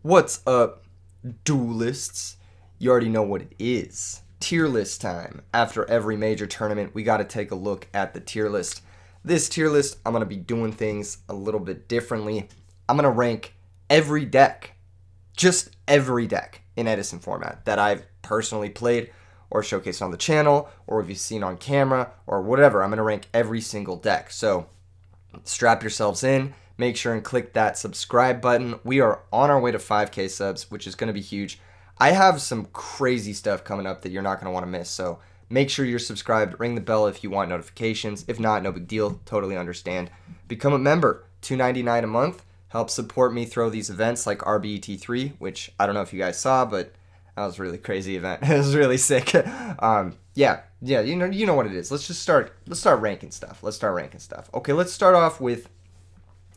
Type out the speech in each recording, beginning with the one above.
What's up, duelists? You already know what it is. Tier list time. After every major tournament, we got to take a look at the tier list. This tier list, I'm going to be doing things a little bit differently. I'm going to rank every deck, just every deck in Edison format that I've personally played or showcased on the channel or if you've seen on camera or whatever. I'm going to rank every single deck. So strap yourselves in. Make sure and click that subscribe button. We are on our way to 5K subs, which is going to be huge. I have some crazy stuff coming up that you're not going to want to miss. So make sure you're subscribed. Ring the bell if you want notifications. If not, no big deal. Totally understand. Become a member. $2.99 a month. Help support me throw these events like RBET3, which I don't know if you guys saw, but that was a really crazy event. It was really sick. Yeah, you know what it is. Let's start ranking stuff. Okay, let's start off with,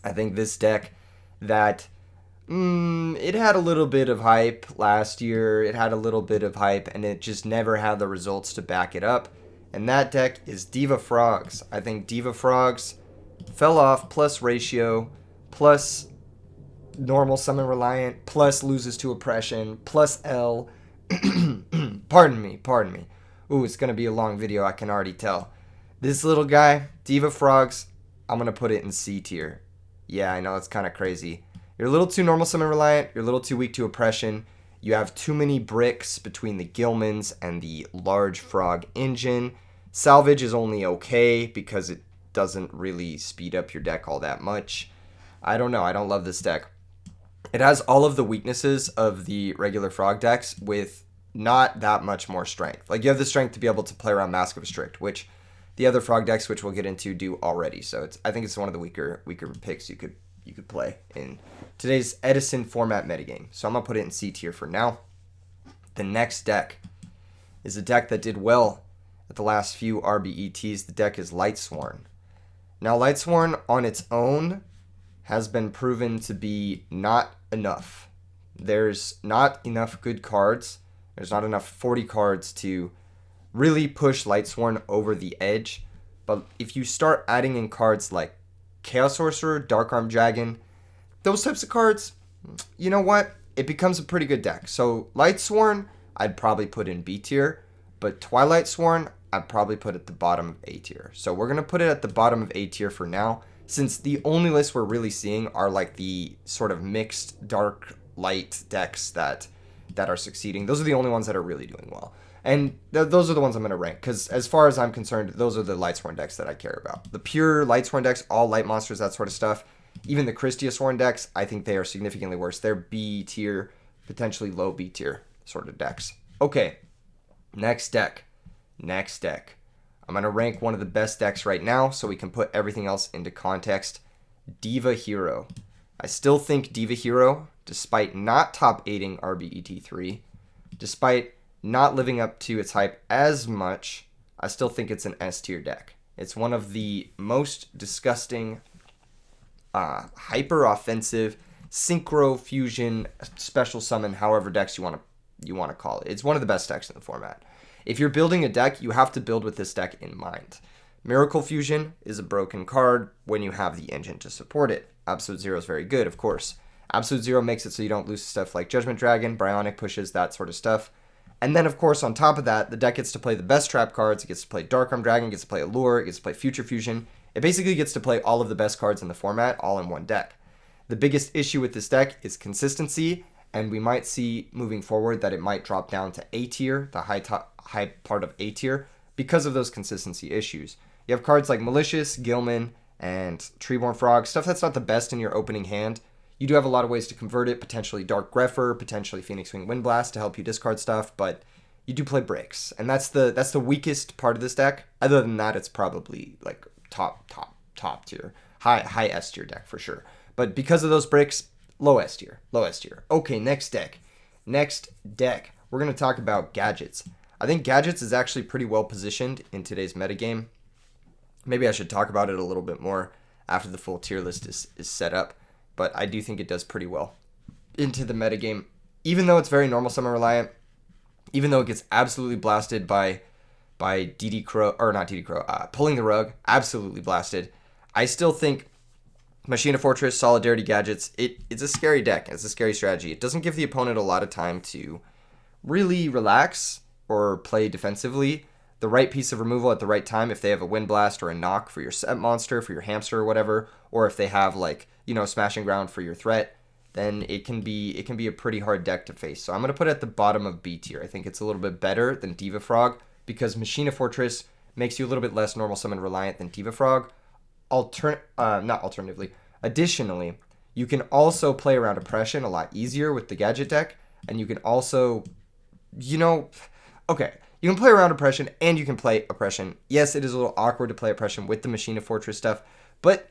I think, this deck that it had a little bit of hype last year. It had a little bit of hype, and it just never had the results to back it up. And that deck is Diva Frogs. I think Diva Frogs fell off, plus ratio, plus normal summon reliant, plus loses to oppression, plus L. Pardon me. Ooh, it's going to be a long video, I can already tell. This little guy, Diva Frogs, I'm going to put it in C tier. Yeah, I know, it's kind of crazy. You're a little too normal summon reliant. You're a little too weak to oppression. You have too many bricks between the Gilmans and the large frog engine. Salvage is only okay because it doesn't really speed up your deck all that much. I don't know. I don't love this deck. It has all of the weaknesses of the regular frog decks with not that much more strength. Like, you have the strength to be able to play around Mask of Restrict, which the other frog decks, which we'll get into, do already. So I think it's one of the weaker picks you could play in today's Edison format metagame. So I'm gonna put it in C tier for now. The next deck is a deck that did well at the last few RBETs. The deck is Lightsworn. Now, Lightsworn on its own has been proven to be not enough. There's not enough good cards. There's not enough 40 cards to really push Lightsworn over the edge. But if you start adding in cards like Chaos Sorcerer, Dark Arm Dragon, those types of cards, you know what? It becomes a pretty good deck. So Lightsworn, I'd probably put in B tier, but Twilight Sworn, I'd probably put at the bottom of A tier. So we're going to put it at the bottom of A tier for now, since the only lists we're really seeing are like the sort of mixed dark light decks that are succeeding. Those are the only ones that are really doing well. And those are the ones I'm going to rank, because as far as I'm concerned, those are the Lightsworn decks that I care about. The pure Lightsworn decks, all light monsters, that sort of stuff. Even the Christia Sworn decks, I think they are significantly worse. They're B tier, potentially low B tier sort of decks. Okay, next deck. I'm going to rank one of the best decks right now so we can put everything else into context. Diva Hero. I still think Diva Hero, despite not top 8ing RBET3, despite not living up to its hype as much, I still think it's an S tier deck. It's one of the most disgusting, hyper offensive, synchro fusion, special summon, however decks you want to call it. It's one of the best decks in the format. If you're building a deck, you have to build with this deck in mind. Miracle Fusion is a broken card when you have the engine to support it. Absolute Zero is very good, of course. Absolute Zero makes it so you don't lose stuff like Judgment Dragon, Bryonic pushes, that sort of stuff. And then, of course, on top of that, the deck gets to play the best trap cards. It gets to play Dark Arm Dragon, it gets to play Allure, it gets to play Future Fusion. It basically gets to play all of the best cards in the format, all in one deck. The biggest issue with this deck is consistency, and we might see moving forward that it might drop down to A tier, the high part of A tier, because of those consistency issues. You have cards like Malicious, Gilman, and Treeborn Frog, stuff that's not the best in your opening hand. You do have a lot of ways to convert it, potentially Dark Grepher, potentially Phoenix Wing Windblast to help you discard stuff, but you do play breaks, and that's the weakest part of this deck. Other than that, it's probably like top tier, high S tier deck for sure. But because of those breaks, low S tier. Okay, next deck. We're going to talk about Gadgets. I think Gadgets is actually pretty well positioned in today's metagame. Maybe I should talk about it a little bit more after the full tier list is set up, but I do think it does pretty well into the metagame. Even though it's very normal summon reliant, even though it gets absolutely blasted by DD Crow, or not DD Crow, Pulling the Rug, absolutely blasted, I still think Machina Fortress, Solidarity Gadgets, it's a scary deck. It's a scary strategy. It doesn't give the opponent a lot of time to really relax or play defensively. The right piece of removal at the right time, if they have a Wind Blast or a Knock for your set monster, for your hamster or whatever, or if they have like, Smashing Ground for your threat, then it can be a pretty hard deck to face. So I'm going to put it at the bottom of B tier. I think it's a little bit better than Diva Frog because Machina Fortress makes you a little bit less normal summon reliant than Diva Frog. Additionally, you can also play around oppression a lot easier with the gadget deck, and you can also, you can play around oppression and you can play oppression. Yes, it is a little awkward to play oppression with the Machina Fortress stuff, but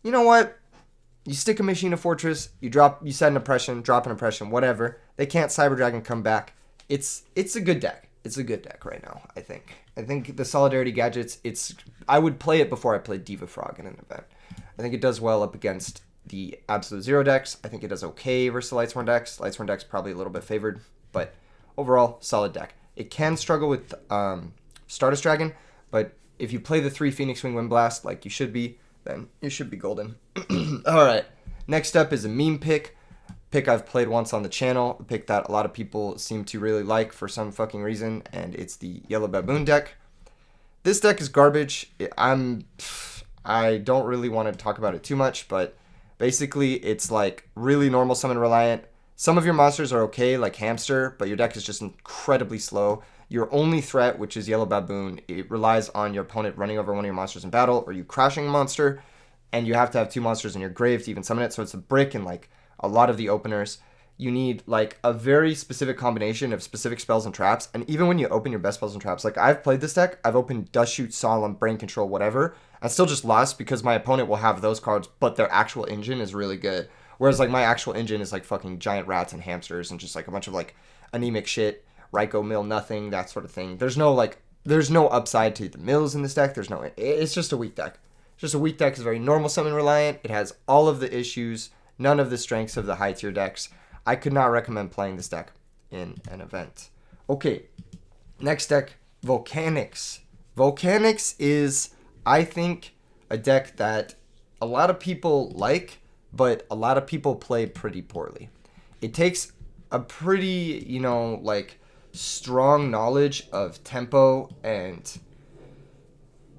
you know what? You stick a Machina Fortress, you set an oppression, drop an oppression, whatever. They can't Cyber Dragon come back. It's a good deck. It's a good deck right now, I think. I think the Solidarity Gadgets, I would play it before I played Diva Frog in an event. I think it does well up against the Absolute Zero decks. I think it does okay versus the Lightsworn decks. Lightsworn decks probably a little bit favored, but overall, solid deck. It can struggle with Stardust Dragon, but if you play the 3 Phoenix Wing Wind Blast like you should be, then you should be golden. Alright, next up is a meme pick. Pick I've played once on the channel. A pick that a lot of people seem to really like for some fucking reason, and it's the Yellow Baboon deck. This deck is garbage. I don't really want to talk about it too much, but basically it's like really normal summon reliant. Some of your monsters are okay, like Hamster, but your deck is just incredibly slow. Your only threat, which is Yellow Baboon, it relies on your opponent running over one of your monsters in battle, or you crashing a monster, and you have to have 2 monsters in your grave to even summon it, so it's a brick in like a lot of the openers. You need like a very specific combination of specific spells and traps, and even when you open your best spells and traps, like I've played this deck, I've opened Dust Shoot, Solemn, Brain Control, whatever, and still just lost because my opponent will have those cards, but their actual engine is really good. Whereas like my actual engine is like fucking giant rats and hamsters and just like a bunch of like anemic shit, Ryko mill nothing, that sort of thing. There's no upside to the mills in this deck. It's just a weak deck. It's just a weak deck. It's very normal summon reliant. It has all of the issues, none of the strengths of the high tier decks. I could not recommend playing this deck in an event. Okay, next deck, Volcanics. Volcanics is, I think, a deck that a lot of people like, but a lot of people play pretty poorly. It takes a pretty, strong knowledge of tempo and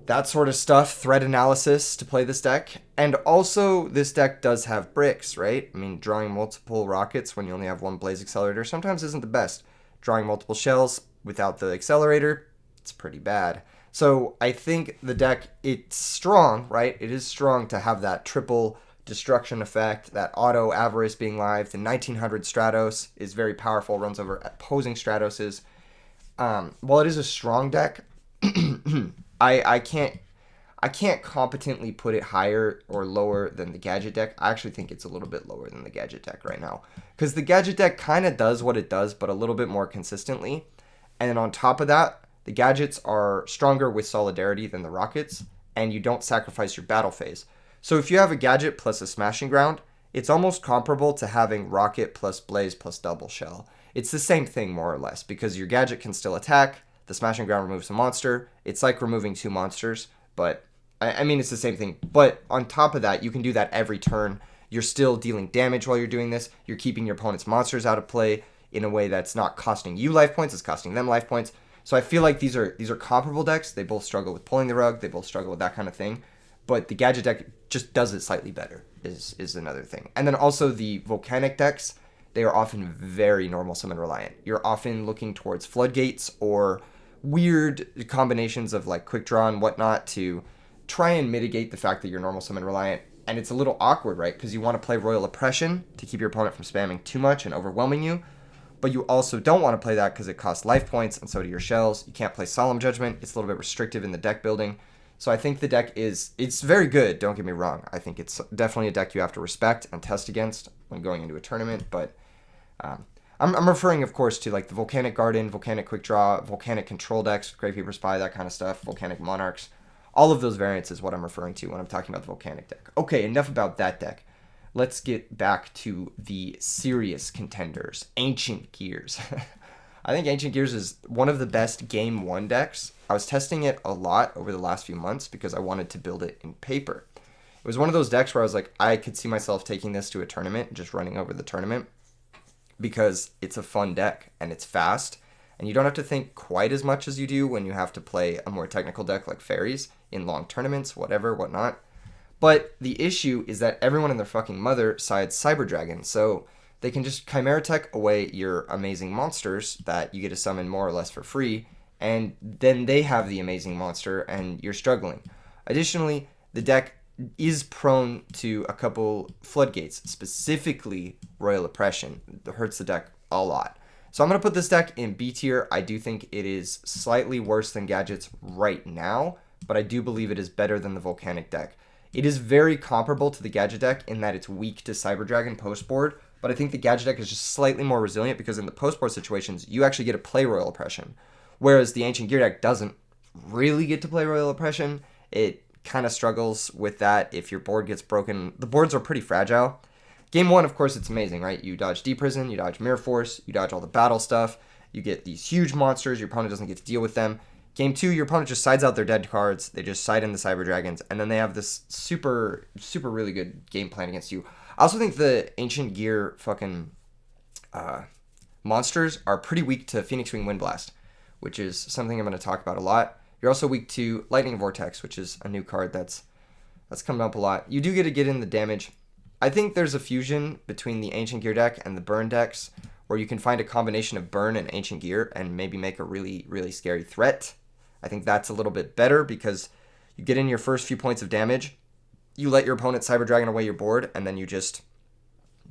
that sort of stuff, threat analysis to play this deck. And also, this deck does have bricks, right? I mean, drawing multiple rockets when you only have 1 Blaze Accelerator sometimes isn't the best. Drawing multiple shells without the accelerator, it's pretty bad. So I think the deck, it's strong, right? It is strong to have that triple destruction effect, that auto Avarice being live. The 1900 Stratos is very powerful, runs over opposing Stratoses. While it is a strong deck, I can't competently put it higher or lower than the Gadget deck. I actually think it's a little bit lower than the Gadget deck right now. Because the Gadget deck kind of does what it does, but a little bit more consistently. And then on top of that, the Gadgets are stronger with Solidarity than the Rockets, and you don't sacrifice your battle phase. So if you have a Gadget plus a Smashing Ground, it's almost comparable to having Rocket plus Blaze plus Double Shell. It's the same thing, more or less, because your Gadget can still attack, the Smashing Ground removes a monster. It's like removing 2 monsters, but I mean, it's the same thing. But on top of that, you can do that every turn. You're still dealing damage while you're doing this. You're keeping your opponent's monsters out of play in a way that's not costing you life points, it's costing them life points. So I feel like these are comparable decks. They both struggle with pulling the rug. They both struggle with that kind of thing. But the Gadget deck just does it slightly better is another thing. And then also the Volcanic decks, they are often very normal summon reliant. You're often looking towards Floodgates or weird combinations of like Quickdraw and whatnot to try and mitigate the fact that you're normal summon reliant. And it's a little awkward, right? Because you want to play Royal Oppression to keep your opponent from spamming too much and overwhelming you. But you also don't want to play that because it costs life points, and so do your shells. You can't play Solemn Judgment. It's a little bit restrictive in the deck building. So I think the deck it's very good, don't get me wrong. I think it's definitely a deck you have to respect and test against when going into a tournament. But I'm referring, of course, to like the Volcanic Garden, Volcanic Quickdraw, Volcanic Control decks, Gravekeepers, Spy, that kind of stuff, Volcanic Monarchs. All of those variants is what I'm referring to when I'm talking about the Volcanic deck. Okay, enough about that deck. Let's get back to the serious contenders, Ancient Gears. I think Ancient Gears is one of the best Game 1 decks. I was testing it a lot over the last few months because I wanted to build it in paper. was one of those decks where I was like, I could see myself taking this to a tournament, just running over the tournament, because it's a fun deck and it's fast, and you don't have to think quite as much as you do when you have to play a more technical deck like fairies in long tournaments, whatnot. But the issue is that everyone and their fucking mother sides Cyber Dragon, so they can just Chimera Tech away your amazing monsters that you get to summon more or less for free, and then they have the amazing monster and you're struggling. Additionally, the deck is prone to a couple floodgates, specifically Royal Oppression. It hurts the deck a lot. So I'm going to put this deck in B tier. I do think it is slightly worse than Gadgets right now, but I do believe it is better than the Volcanic deck. It is very comparable to the Gadget deck in that it's weak to Cyber Dragon post-board, but I think the Gadget deck is just slightly more resilient because in the post-board situations, you actually get to play Royal Oppression, whereas the Ancient Gear deck doesn't really get to play Royal Oppression. It kind of struggles with that if your board gets broken. The boards are pretty fragile. Game 1, of course, it's amazing, right? You dodge Deep Prison, you dodge Mirror Force, you dodge all the battle stuff, you get these huge monsters, your opponent doesn't get to deal with them. Game 2, your opponent just sides out their dead cards, they just side in the Cyber Dragons, and then they have this super really good game plan against you. I also think the Ancient Gear fucking monsters are pretty weak to Phoenix Wing Windblast, which is something I'm going to talk about a lot. You're also weak to Lightning Vortex, which is a new card that's coming up a lot. You do get to get in the damage. I think there's a fusion between the Ancient Gear deck and the Burn decks, where you can find a combination of Burn and Ancient Gear and maybe make a really scary threat. I think that's a little bit better because you get in your first few points of damage, you let your opponent Cyber Dragon away your board, and then you just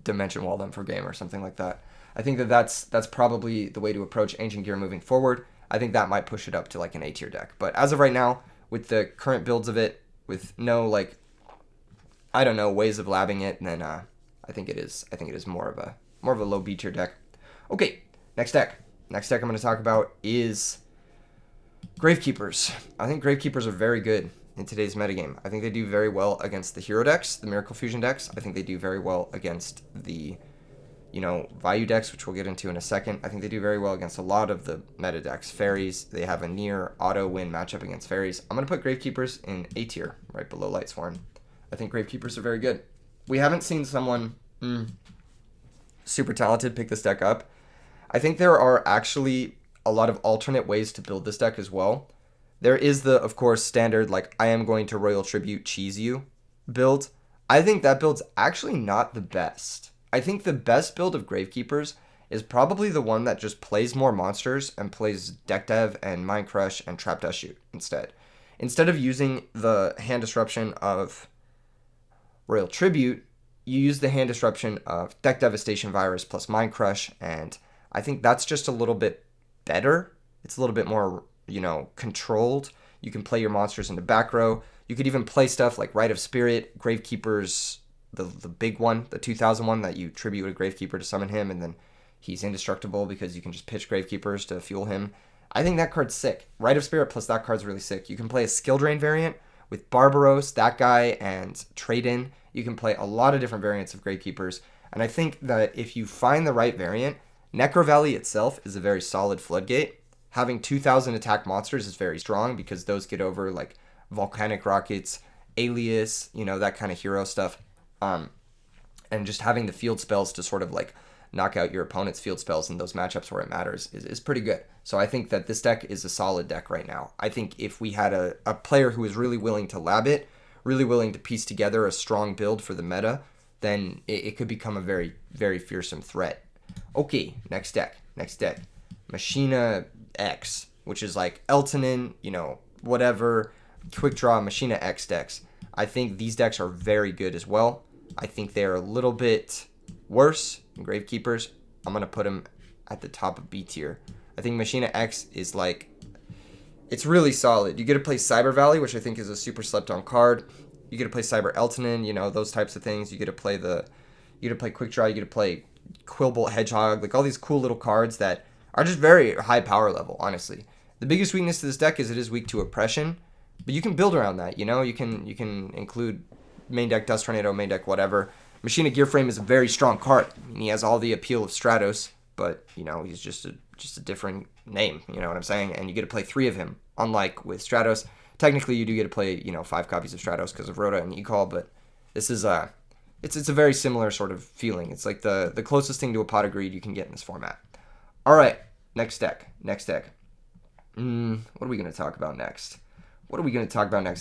Dimension Wall them for game or something like that. I think that's probably the way to approach Ancient Gear moving forward. I think that might push it up to like an A tier deck. But as of right now, with the current builds of it, with no like, I don't know, ways of labbing it, then I think it is more of a low B tier deck. Okay, next deck. Next deck I'm going to talk about is Gravekeepers. I think Gravekeepers are very good in today's metagame. I think they do very well against the hero decks, the Miracle Fusion decks. I think they do very well against the Vayu decks, which we'll get into in a second. I think they do very well against a lot of the meta decks. Fairies, they have a near auto win matchup against Fairies. I'm going to put Gravekeepers in A tier, right below Lightsworn. I think Gravekeepers are very good. We haven't seen someone super talented pick this deck up. I think there are actually a lot of alternate ways to build this deck as well. There is the, of course, standard, like, I am going to Royal Tribute cheese you build. I think that build's actually not the best. I think the best build of Gravekeepers is probably the one that just plays more monsters and plays Deck Dev and Mind Crush and Trap Dust Shoot instead. Instead of using the hand disruption of Royal Tribute, you use the hand disruption of Deck Devastation Virus plus Mind Crush, and I think that's just a little bit better. It's a little bit more, controlled. You can play your monsters in the back row. You could even play stuff like Rite of Spirit, Gravekeepers, the big one, the 2000 one that you tribute a Gravekeeper to summon him, and then he's indestructible because you can just pitch Gravekeepers to fuel him. I think that card's sick. Rite of Spirit plus that card's really sick. You can play a Skill Drain variant with Barbaros, that guy, and Trade-In. You can play a lot of different variants of Gravekeepers, and I think that if you find the right variant, Necro Valley itself is a very solid floodgate. Having 2,000 attack monsters is very strong because those get over like Volcanic Rockets, Alias, that kind of hero stuff. And just having the field spells to sort of like knock out your opponent's field spells in those matchups where it matters is pretty good. So I think that this deck is a solid deck right now. I think if we had a player who is really willing to lab it, really willing to piece together a strong build for the meta, then it could become a very, very fearsome threat. Okay, next deck. Machina X, which is like Eltonin, whatever, Quickdraw, Machina X decks. I think these decks are very good as well. I think they're a little bit worse than Gravekeepers. I'm going to put them at the top of B tier. I think Machina X is like, it's really solid. You get to play Cyber Valley, which I think is a super slept on card. You get to play Cyber Eltonin, those types of things. You get to play Quickdraw, you get to play Quillbolt Hedgehog, like all these cool little cards that are just very high power level, honestly. The biggest weakness to this deck is it is weak to Oppression, but you can build around that, you can include main deck Dust Tornado, main deck whatever. Machina Gear Frame is a very strong card. I mean, he has all the appeal of Stratos, but he's just a different name, you know what I'm saying? And you get to play 3 of him. Unlike with Stratos, technically you do get to play 5 copies of Stratos because of Rhoda and Ecall, but This is it's a very similar sort of feeling. It's like the closest thing to a Pot of Greed you can get in this format. All right, next deck. What are we going to talk about next?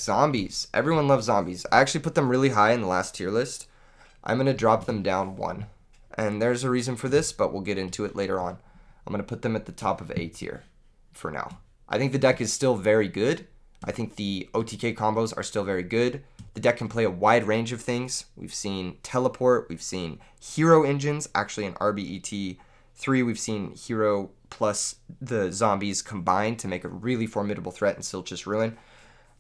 Zombies. Everyone loves zombies. I actually put them really high in the last tier list. I'm going to drop them down 1. And there's a reason for this, but we'll get into it later on. I'm going to put them at the top of A tier for now. I think the deck is still very good. I think the OTK combos are still very good. The deck can play a wide range of things. We've seen teleport. We've seen hero engines. Actually, in RBET3, we've seen hero plus the zombies combined to make a really formidable threat in Silchus Ruin.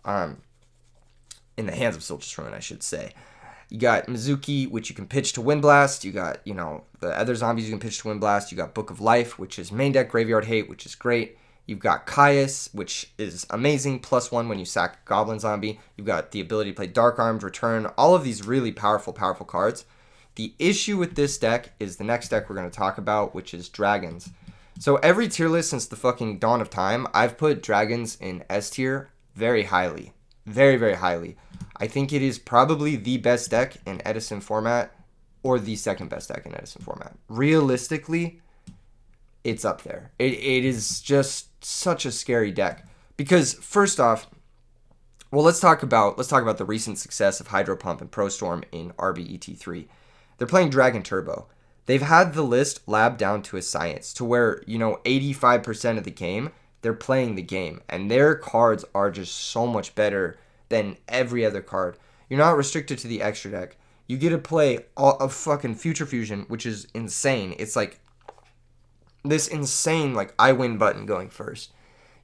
In the hands of Silchus Ruin, I should say. You got Mizuki, which you can pitch to Windblast. You got, the other zombies you can pitch to Windblast. You got Book of Life, which is main deck Graveyard Hate, which is great. You've got Caius, which is amazing, +1 when you sack Goblin Zombie. You've got the ability to play Dark Armed, Return, all of these really powerful cards. The issue with this deck is the next deck we're going to talk about, which is Dragons. So every tier list since the fucking dawn of time, I've put Dragons in S tier very highly. Very, very highly. I think it is probably the best deck in Edison format, or the second best deck in Edison format. Realistically, it's up there. It is just such a scary deck. Because first off, well, let's talk about the recent success of Hydro Pump and Pro Storm in RBET3. They're playing Dragon Turbo. They've had the list lab down to a science, to where, 85% of the game, they're playing the game. And their cards are just so much better than every other card. You're not restricted to the extra deck. You get to play a fucking Future Fusion, which is insane. It's like this insane, I win button going first.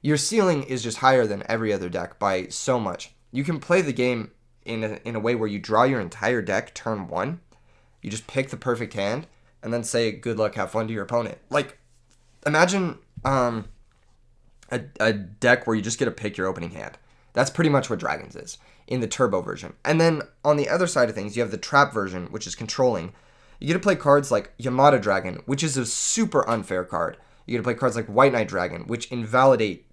Your ceiling is just higher than every other deck by so much. You can play the game in a way where you draw your entire deck turn 1. You just pick the perfect hand, and then say, good luck, have fun to your opponent. Imagine a deck where you just get to pick your opening hand. That's pretty much what Dragons is in the Turbo version. And then on the other side of things, you have the Trap version, which is controlling. You get to play cards like Yamada Dragon, which is a super unfair card. You get to play cards like White Knight Dragon, which invalidate,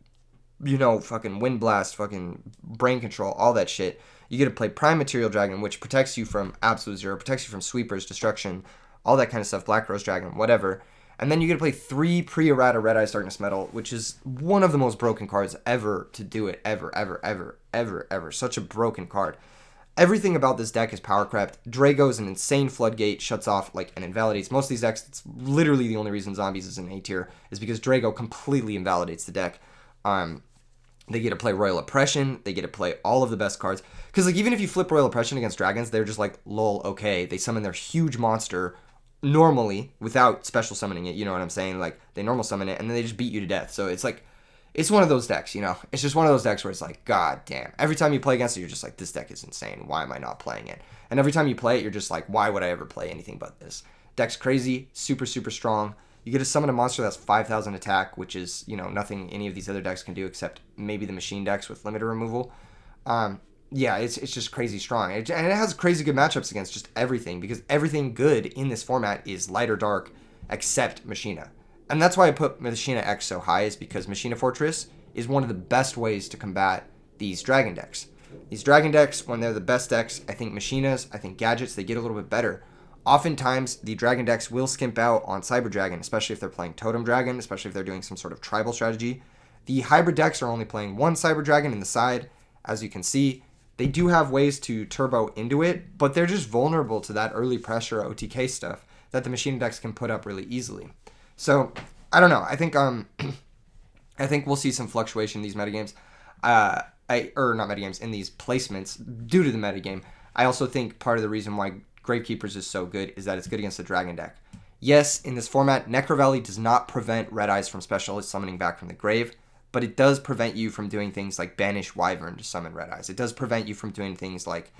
fucking Wind Blast, fucking Brain Control, all that shit. You get to play Prime Material Dragon, which protects you from Absolute Zero, protects you from Sweepers, Destruction, all that kind of stuff, Black Rose Dragon, whatever. And then you get to play 3 pre-errata Red Eyes Darkness Metal, which is one of the most broken cards ever to do it. Ever. Such a broken card. Everything about this deck is power crept. Drago is an insane floodgate, shuts off and invalidates most of these decks. It's literally the only reason Zombies is in A tier, is because Drago completely invalidates the deck. They get to play Royal Oppression. They get to play all of the best cards. Because even if you flip Royal Oppression against Dragons, they're just lol, okay. They summon their huge monster normally without special summoning it, you know what I'm saying? They normal summon it and then they just beat you to death. So it's it's one of those decks, It's just one of those decks where it's god damn. Every time you play against it, you're just this deck is insane. Why am I not playing it? And every time you play it, you're just why would I ever play anything but this? Deck's crazy, super, super strong. You get to summon a monster that's 5,000 attack, which is, nothing any of these other decks can do except maybe the machine decks with limiter removal. Yeah, it's just crazy strong. And it has crazy good matchups against just everything, because everything good in this format is light or dark except Machina. And that's why I put Machina X so high, is because Machina Fortress is one of the best ways to combat these Dragon decks. These Dragon decks, when they're the best decks, I think Machinas, I think Gadgets, they get a little bit better. Oftentimes, the Dragon decks will skimp out on Cyber Dragon, especially if they're playing Totem Dragon, especially if they're doing some sort of tribal strategy. The hybrid decks are only playing one Cyber Dragon in the side, as you can see. They do have ways to turbo into it, but they're just vulnerable to that early pressure OTK stuff that the Machina decks can put up really easily. So, I don't know. I think I think we'll see some fluctuation in these metagames. Not metagames, in these placements due to the metagame. I also think part of the reason why Gravekeepers is so good is that it's good against the Dragon deck. Yes, in this format, Necro Valley does not prevent Red Eyes from special summoning back from the grave, but it does prevent you from doing things like banish Wyvern to summon Red Eyes. It does prevent you from doing things like,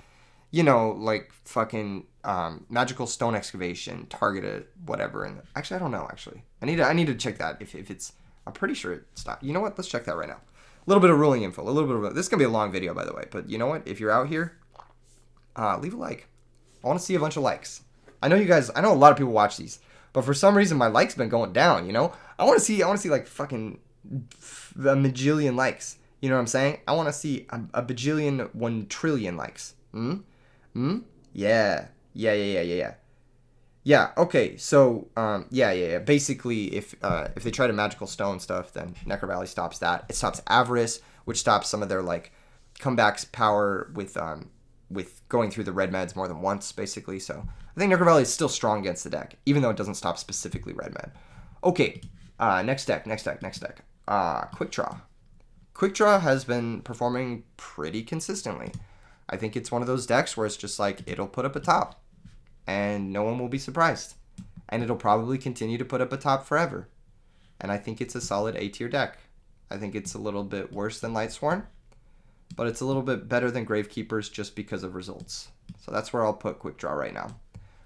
fucking magical stone excavation, targeted whatever. And actually, I don't know. Actually, I need to check that if it's. I'm pretty sure it's not. You know what? Let's check that right now. A little bit of ruling info. This is gonna be a long video, by the way. But you know what? If you're out here, leave a like. I want to see a bunch of likes. I know a lot of people watch these, but for some reason my likes been going down. I want to see like fucking a bajillion likes. You know what I'm saying? I want to see a bajillion 1 trillion likes. Yeah. Yeah. Yeah, okay, so, yeah. Basically, if they try to magical stone stuff, then Necro Valley stops that. It stops Avarice, which stops some of their, like, comebacks power with going through the red meds more than once, basically. So, I think Necro Valley is still strong against the deck, even though it doesn't stop specifically red med. Okay, next deck. Quickdraw. Quickdraw has been performing pretty consistently. I think it's one of those decks where it's just like, it'll put up a top and no one will be surprised. And it'll probably continue to put up a top forever. And I think it's a solid A tier deck. I think it's a little bit worse than Lightsworn, but it's a little bit better than Gravekeepers just because of results. So that's where I'll put Quickdraw right now.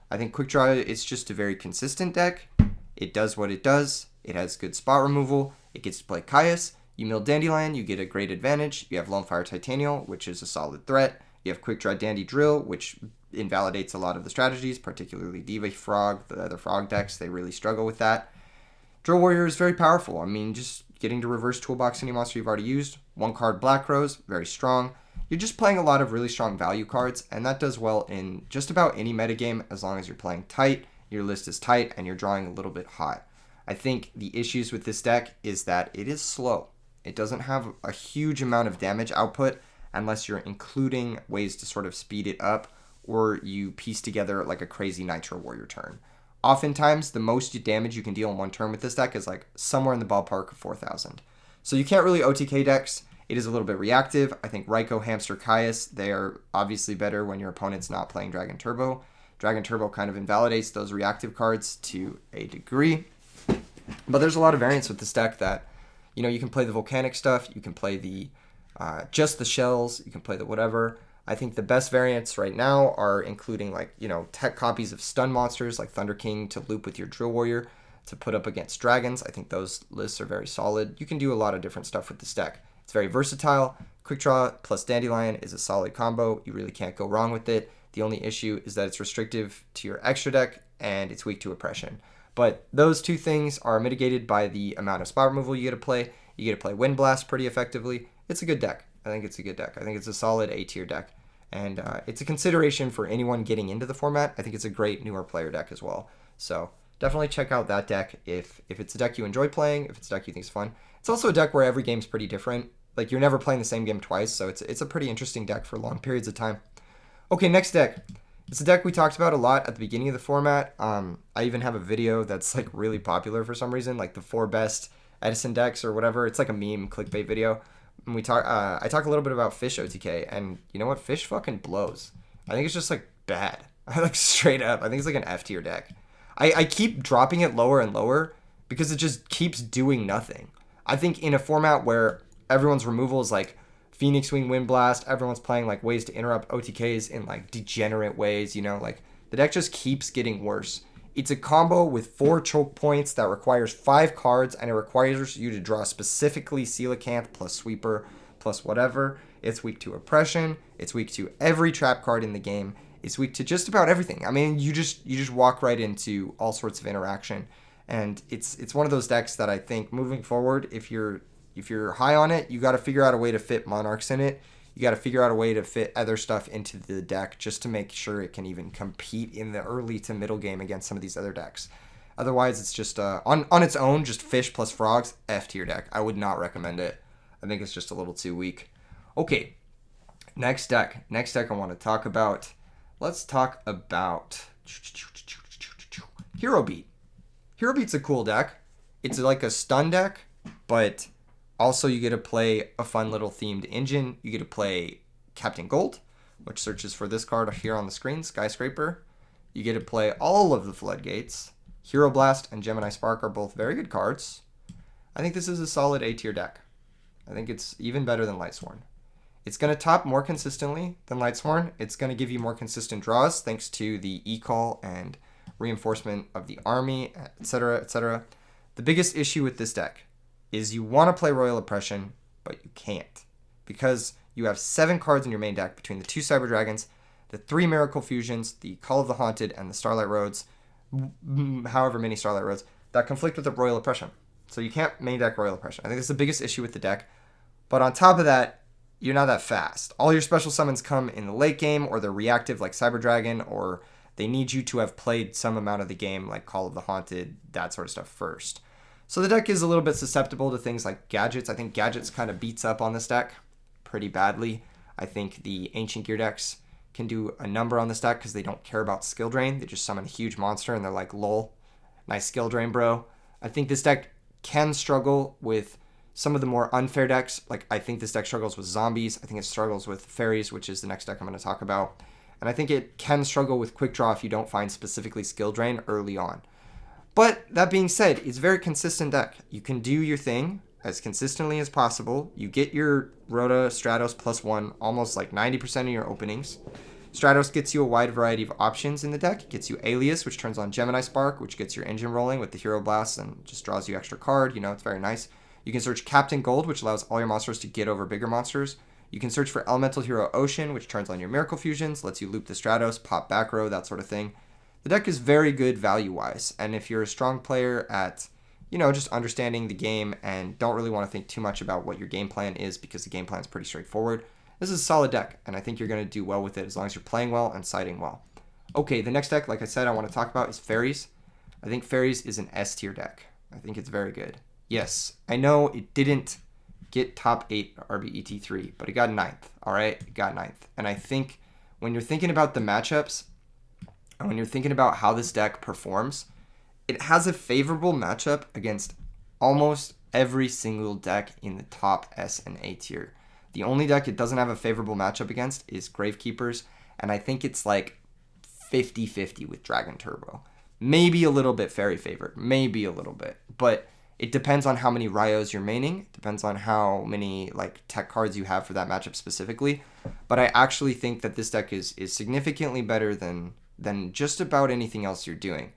I think Quickdraw is just a very consistent deck. It does what it does. It has good spot removal. It gets to play Caius. You mill Dandelion, you get a great advantage. You have Lonefire Titanial, which is a solid threat. You have Quickdraw Dandy Drill, which invalidates a lot of the strategies, particularly Diva Frog, the other frog decks. They really struggle with that. Drill Warrior is very powerful. I mean, just getting to reverse toolbox any monster you've already used. One card Black Rose, very strong. You're just playing a lot of really strong value cards, and that does well in just about any metagame as long as you're playing tight, your list is tight, and you're drawing a little bit hot. I think the issues with this deck is that it is slow. It doesn't have a huge amount of damage output unless you're including ways to sort of speed it up or you piece together like a crazy Nitro Warrior turn. Oftentimes, the most damage you can deal in one turn with this deck is like somewhere in the ballpark of 4,000. So you can't really OTK decks. It is a little bit reactive. I think Raikou, Hamster, Caius, they are obviously better when your opponent's not playing Dragon Turbo. Dragon Turbo kind of invalidates those reactive cards to a degree. But there's a lot of variance with this deck that, you can play the Volcanic stuff, you can play the just the shells, you can play the whatever. I think the best variants right now are including tech copies of stun monsters like Thunder King to loop with your Drill Warrior to put up against dragons. I think those lists are very solid. You can do a lot of different stuff with this deck. It's very versatile. Quickdraw plus Dandelion is a solid combo. You really can't go wrong with it. The only issue is that it's restrictive to your extra deck and it's weak to oppression. But those two things are mitigated by the amount of spot removal you get to play. You get to play Wind Blast pretty effectively. It's a good deck. I think it's a good deck. I think it's a solid A tier deck. And it's a consideration for anyone getting into the format. I think it's a great newer player deck as well. So definitely check out that deck if it's a deck you enjoy playing, if it's a deck you think is fun. It's also a deck where every game's pretty different. Like, you're never playing the same game twice, so it's a pretty interesting deck for long periods of time. Okay, next deck. It's a deck we talked about a lot at the beginning of the format. I even have a video that's like really popular for some reason, like the 4 best Edison decks or whatever. It's like a meme clickbait video. And I talk a little bit about Fish OTK, and you know what? Fish fucking blows. I think it's just like bad. Like straight up. I think it's like an F tier deck. I keep dropping it lower and lower because it just keeps doing nothing. I think in a format where everyone's removal is like Phoenix Wing Wind Blast, everyone's playing like ways to interrupt OTKs in like degenerate ways, like the deck just keeps getting worse. It's a combo with 4 choke points that requires 5 cards, and it requires you to draw specifically Coelacanth plus Sweeper plus whatever. It's weak to Oppression. It's weak to every trap card in the game. It's weak to just about everything. I mean, you just walk right into all sorts of interaction, and it's one of those decks that I think moving forward, if you're high on it, you got to figure out a way to fit Monarchs in it. You got to figure out a way to fit other stuff into the deck just to make sure it can even compete in the early to middle game against some of these other decks. Otherwise, it's just on its own, just Fish plus Frogs, F tier deck. I would not recommend it. I think it's just a little too weak. Okay, next deck. Next deck I want to talk about. Let's talk about Hero Beat. Hero Beat's a cool deck. It's like a stun deck, but also, you get to play a fun little themed engine. You get to play Captain Gold, which searches for this card here on the screen, Skyscraper. You get to play all of the Floodgates. Hero Blast and Gemini Spark are both very good cards. I think this is a solid A tier deck. I think it's even better than Lightsworn. It's going to top more consistently than Lightsworn. It's going to give you more consistent draws thanks to the e-call and reinforcement of the army, etc., etc. The biggest issue with this deck is you want to play Royal Oppression, but you can't. Because you have 7 cards in your main deck between the 2 Cyber Dragons, the 3 Miracle Fusions, the Call of the Haunted, and the Starlight Roads, however many Starlight Roads, that conflict with the Royal Oppression. So you can't main deck Royal Oppression. I think that's the biggest issue with the deck. But on top of that, you're not that fast. All your special summons come in the late game, or they're reactive like Cyber Dragon, or they need you to have played some amount of the game like Call of the Haunted, that sort of stuff first. So the deck is a little bit susceptible to things like Gadgets. I think Gadgets kind of beats up on this deck pretty badly. I think the Ancient Gear decks can do a number on this deck because they don't care about skill drain. They just summon a huge monster and they're like, lol, nice skill drain, bro. I think this deck can struggle with some of the more unfair decks. Like, I think this deck struggles with zombies. I think it struggles with fairies, which is the next deck I'm going to talk about. And I think it can struggle with Quickdraw if you don't find specifically skill drain early on. But that being said, it's a very consistent deck. You can do your thing as consistently as possible. You get your Rhoda Stratos +1 almost like 90% of your openings. Stratos gets you a wide variety of options in the deck. It gets you Alias, which turns on Gemini Spark, which gets your engine rolling with the Hero Blast and just draws you extra card. You know, it's very nice. You can search Captain Gold, which allows all your monsters to get over bigger monsters. You can search for Elemental Hero Ocean, which turns on your Miracle Fusions, lets you loop the Stratos, pop back row, that sort of thing. The deck is very good value-wise, and if you're a strong player at, you know, just understanding the game and don't really want to think too much about what your game plan is because the game plan is pretty straightforward, this is a solid deck, and I think you're going to do well with it as long as you're playing well and siding well. Okay, the next deck, like I said, I want to talk about is Fairies. I think Fairies is an S tier deck. I think it's very good. Yes, I know it didn't get top 8 RBET3, but it got 9th, all right? It got 9th. And I think when you're thinking about the matchups, and when you're thinking about how this deck performs, it has a favorable matchup against almost every single deck in the top S and A tier. The only deck it doesn't have a favorable matchup against is Gravekeepers, and I think it's like 50-50 with Dragon Turbo. Maybe a little bit Fairy favored, maybe a little bit, but it depends on how many Ryos you're maining. It depends on how many like tech cards you have for that matchup specifically. But I actually think that this deck is significantly better than just about anything else you're doing.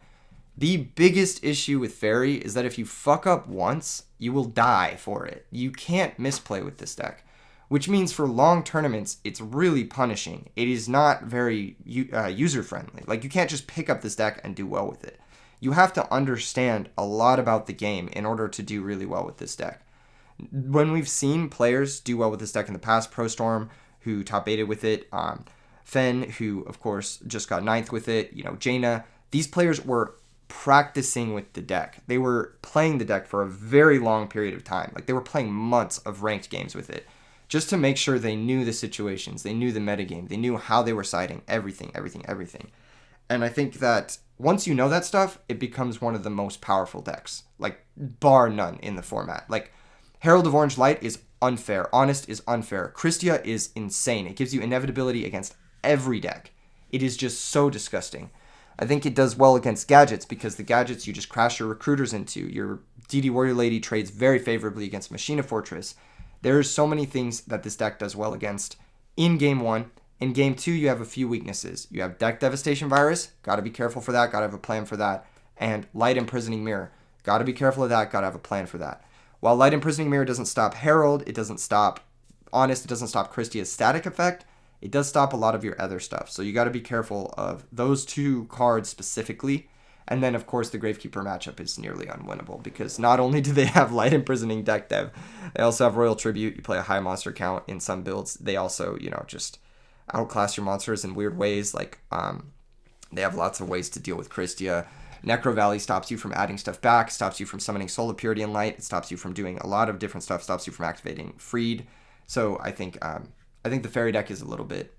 The biggest issue with Fairy is that if you fuck up once, you will die for it. You can't misplay with this deck, which means for long tournaments, it's really punishing. It is not very user-friendly. Like, you can't just pick up this deck and do well with it. You have to understand a lot about the game in order to do really well with this deck. When we've seen players do well with this deck in the past, ProStorm, who top 8'd with it, Fen, who, of course, just got 9th with it, you know, Jaina, these players were practicing with the deck. They were playing the deck for a very long period of time. Like, they were playing months of ranked games with it just to make sure they knew the situations, they knew the metagame, they knew how they were siding, everything. And I think that once you know that stuff, it becomes one of the most powerful decks, like, bar none in the format. Like, Herald of Orange Light is unfair. Honest is unfair. Christia is insane. It gives you inevitability against every deck. It is just so disgusting. I think it does well against Gadgets because the Gadgets you just crash your Recruiters into. Your DD Warrior Lady trades very favorably against Machina Fortress. There's so many things that this deck does well against in Game 1. In Game 2, you have a few weaknesses. You have Deck Devastation Virus. Got to be careful for that. Got to have a plan for that. And Light Imprisoning Mirror. Got to be careful of that. Got to have a plan for that. While Light Imprisoning Mirror doesn't stop Herald, it doesn't stop Honest, it doesn't stop Christia's static effect, it does stop a lot of your other stuff. So you got to be careful of those two cards specifically. And then, of course, the Gravekeeper matchup is nearly unwinnable because not only do they have Light Imprisoning deck dev, they also have Royal Tribute. You play a high monster count in some builds. They also, you know, just outclass your monsters in weird ways. Like, they have lots of ways to deal with Christia. Necro Valley stops you from adding stuff back, stops you from summoning Soul of Purity and Light, it stops you from doing a lot of different stuff, stops you from activating Freed. So I think the Fairy deck is a little bit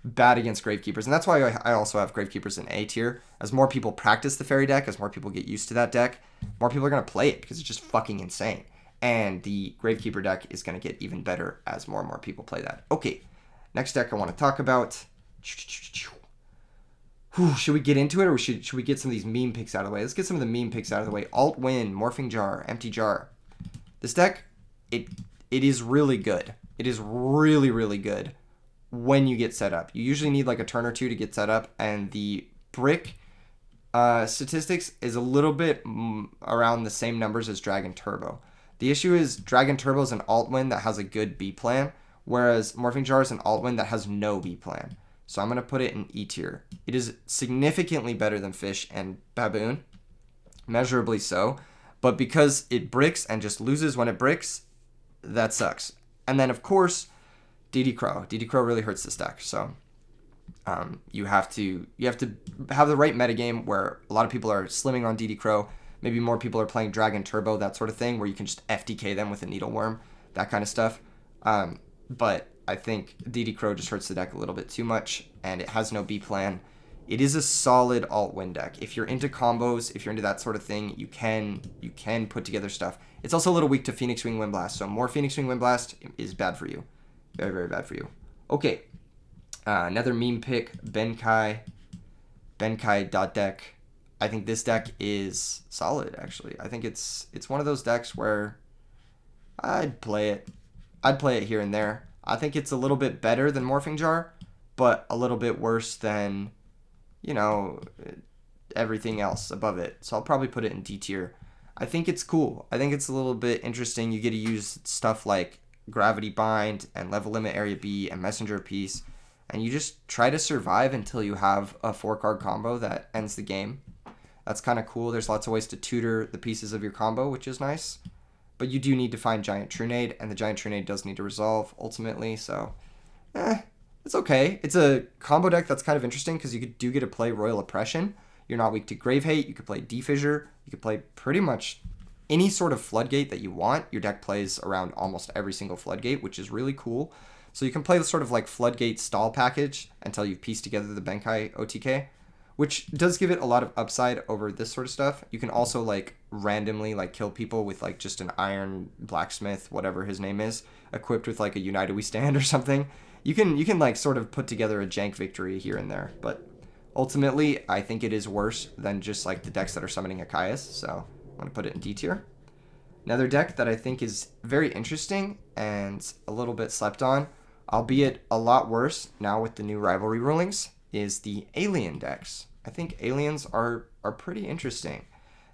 bad against Gravekeepers, and that's why I also have Gravekeepers in A tier. As more people practice the Fairy deck, as more people get used to that deck, more people are going to play it because it's just fucking insane. And the Gravekeeper deck is going to get even better as more and more people play that. Okay, next deck I want to talk about. Should we get into it, or should we get some of these meme picks out of the way? Let's get some of the meme picks out of the way. Alt Win, Morphing Jar, Empty Jar. This deck, it is really good. It is really, really good when you get set up. You usually need like a turn or two to get set up, and the brick statistics is a little bit around the same numbers as Dragon Turbo. The issue is Dragon Turbo is an alt win that has a good B plan, whereas Morphing Jar is an alt win that has no B plan. So I'm going to put it in E tier. It is significantly better than Fish and Baboon, measurably so, but because it bricks and just loses when it bricks, that sucks. And then, of course, DD Crow. DD Crow really hurts this deck. So you have to have the right metagame where a lot of people are slimming on DD Crow. Maybe more people are playing Dragon Turbo, that sort of thing, where you can just FDK them with a Needleworm, that kind of stuff. But I think DD Crow just hurts the deck a little bit too much, and it has no B plan. It is a solid alt-win deck. If you're into combos, if you're into that sort of thing, you can put together stuff. It's also a little weak to Phoenix Wing Windblast, so more Phoenix Wing Windblast is bad for you. Very, very bad for you. Okay, another meme pick, Benkai dot deck. I think this deck is solid, actually. I think it's one of those decks where I'd play it. I'd play it here and there. I think it's a little bit better than Morphing Jar, but a little bit worse than, you know, everything else above it. So I'll probably put it in D tier. I think it's cool. I think it's a little bit interesting. You get to use stuff like Gravity Bind and Level Limit Area B and Messenger of Peace, and you just try to survive until you have a 4-card combo that ends the game. That's kind of cool. There's lots of ways to tutor the pieces of your combo, which is nice. But you do need to find Giant Trunade, and the Giant Trunade does need to resolve ultimately, so it's okay. It's a combo deck that's kind of interesting because you do get to play Royal Oppression. You're not weak to Grave Hate. You could play D-Fissure. You could play pretty much any sort of Floodgate that you want. Your deck plays around almost every single Floodgate, which is really cool. So you can play the sort of like Floodgate stall package until you've pieced together the Benkai OTK, which does give it a lot of upside over this sort of stuff. You can also like randomly like kill people with like just an Iron Blacksmith, whatever his name is, equipped with like a United We Stand or something. You can like sort of put together a jank victory here and there, but ultimately I think it is worse than just like the decks that are summoning Akaias, so I'm going to put it in D tier. Another deck that I think is very interesting and a little bit slept on, albeit a lot worse now with the new rivalry rulings, is the Alien decks. I think Aliens are pretty interesting.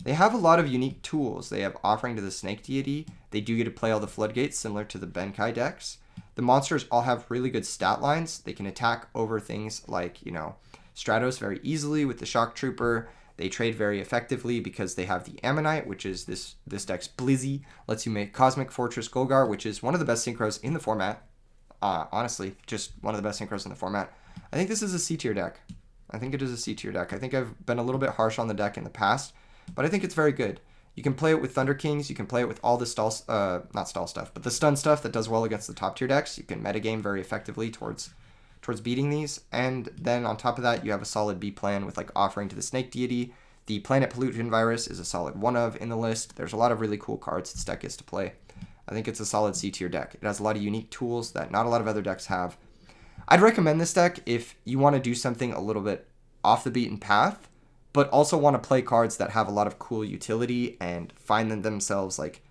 They have a lot of unique tools. They have Offering to the Snake Deity. They do get to play all the Floodgates similar to the Benkai decks. The monsters all have really good stat lines. They can attack over things like, you know, Stratos very easily with the Shock Trooper. They trade very effectively because they have the Ammonite, which is this deck's Blizzy. Lets you make Cosmic Fortress Golgar, which is one of the best synchros in the format. Honestly, just one of the best synchros in the format. I think this is a C tier deck. I think it is a C tier deck. I think I've been a little bit harsh on the deck in the past, but I think it's very good. You can play it with Thunder Kings. You can play it with all the not stall stuff, but the stun stuff that does well against the top tier decks. You can metagame very effectively towards beating these. And then on top of that, you have a solid B plan with like Offering to the Snake Deity. The Planet Pollution Virus is a solid one of in the list. There's a lot of really cool cards this deck gets to play. I think it's a solid C tier deck. It has a lot of unique tools that not a lot of other decks have. I'd recommend this deck if you want to do something a little bit off the beaten path, but also want to play cards that have a lot of cool utility and find themselves like...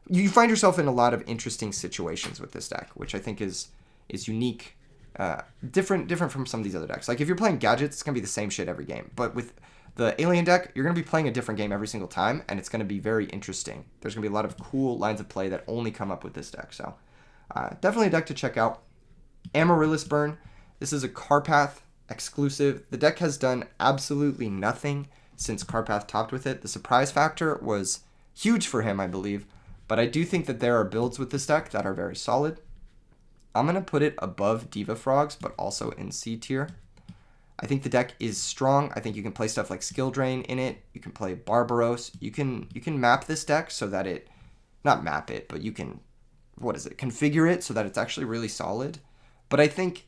You find yourself in a lot of interesting situations with this deck, which I think is unique, different from some of these other decks. Like if you're playing Gadgets, it's going to be the same shit every game. But with the Alien deck, you're going to be playing a different game every single time, and it's going to be very interesting. There's going to be a lot of cool lines of play that only come up with this deck. So definitely a deck to check out. Amaryllis Burn. This is a Carpath exclusive. The deck has done absolutely nothing since Carpath topped with it. The surprise factor was huge for him, I believe, but I do think that there are builds with this deck that are very solid. I'm going to put it above Diva Frogs, but also in C tier. I think the deck is strong. I think you can play stuff like Skill Drain in it. You can play Barbaros. You can map this deck so that it, not map it, but you can, configure it so that it's actually really solid. But I think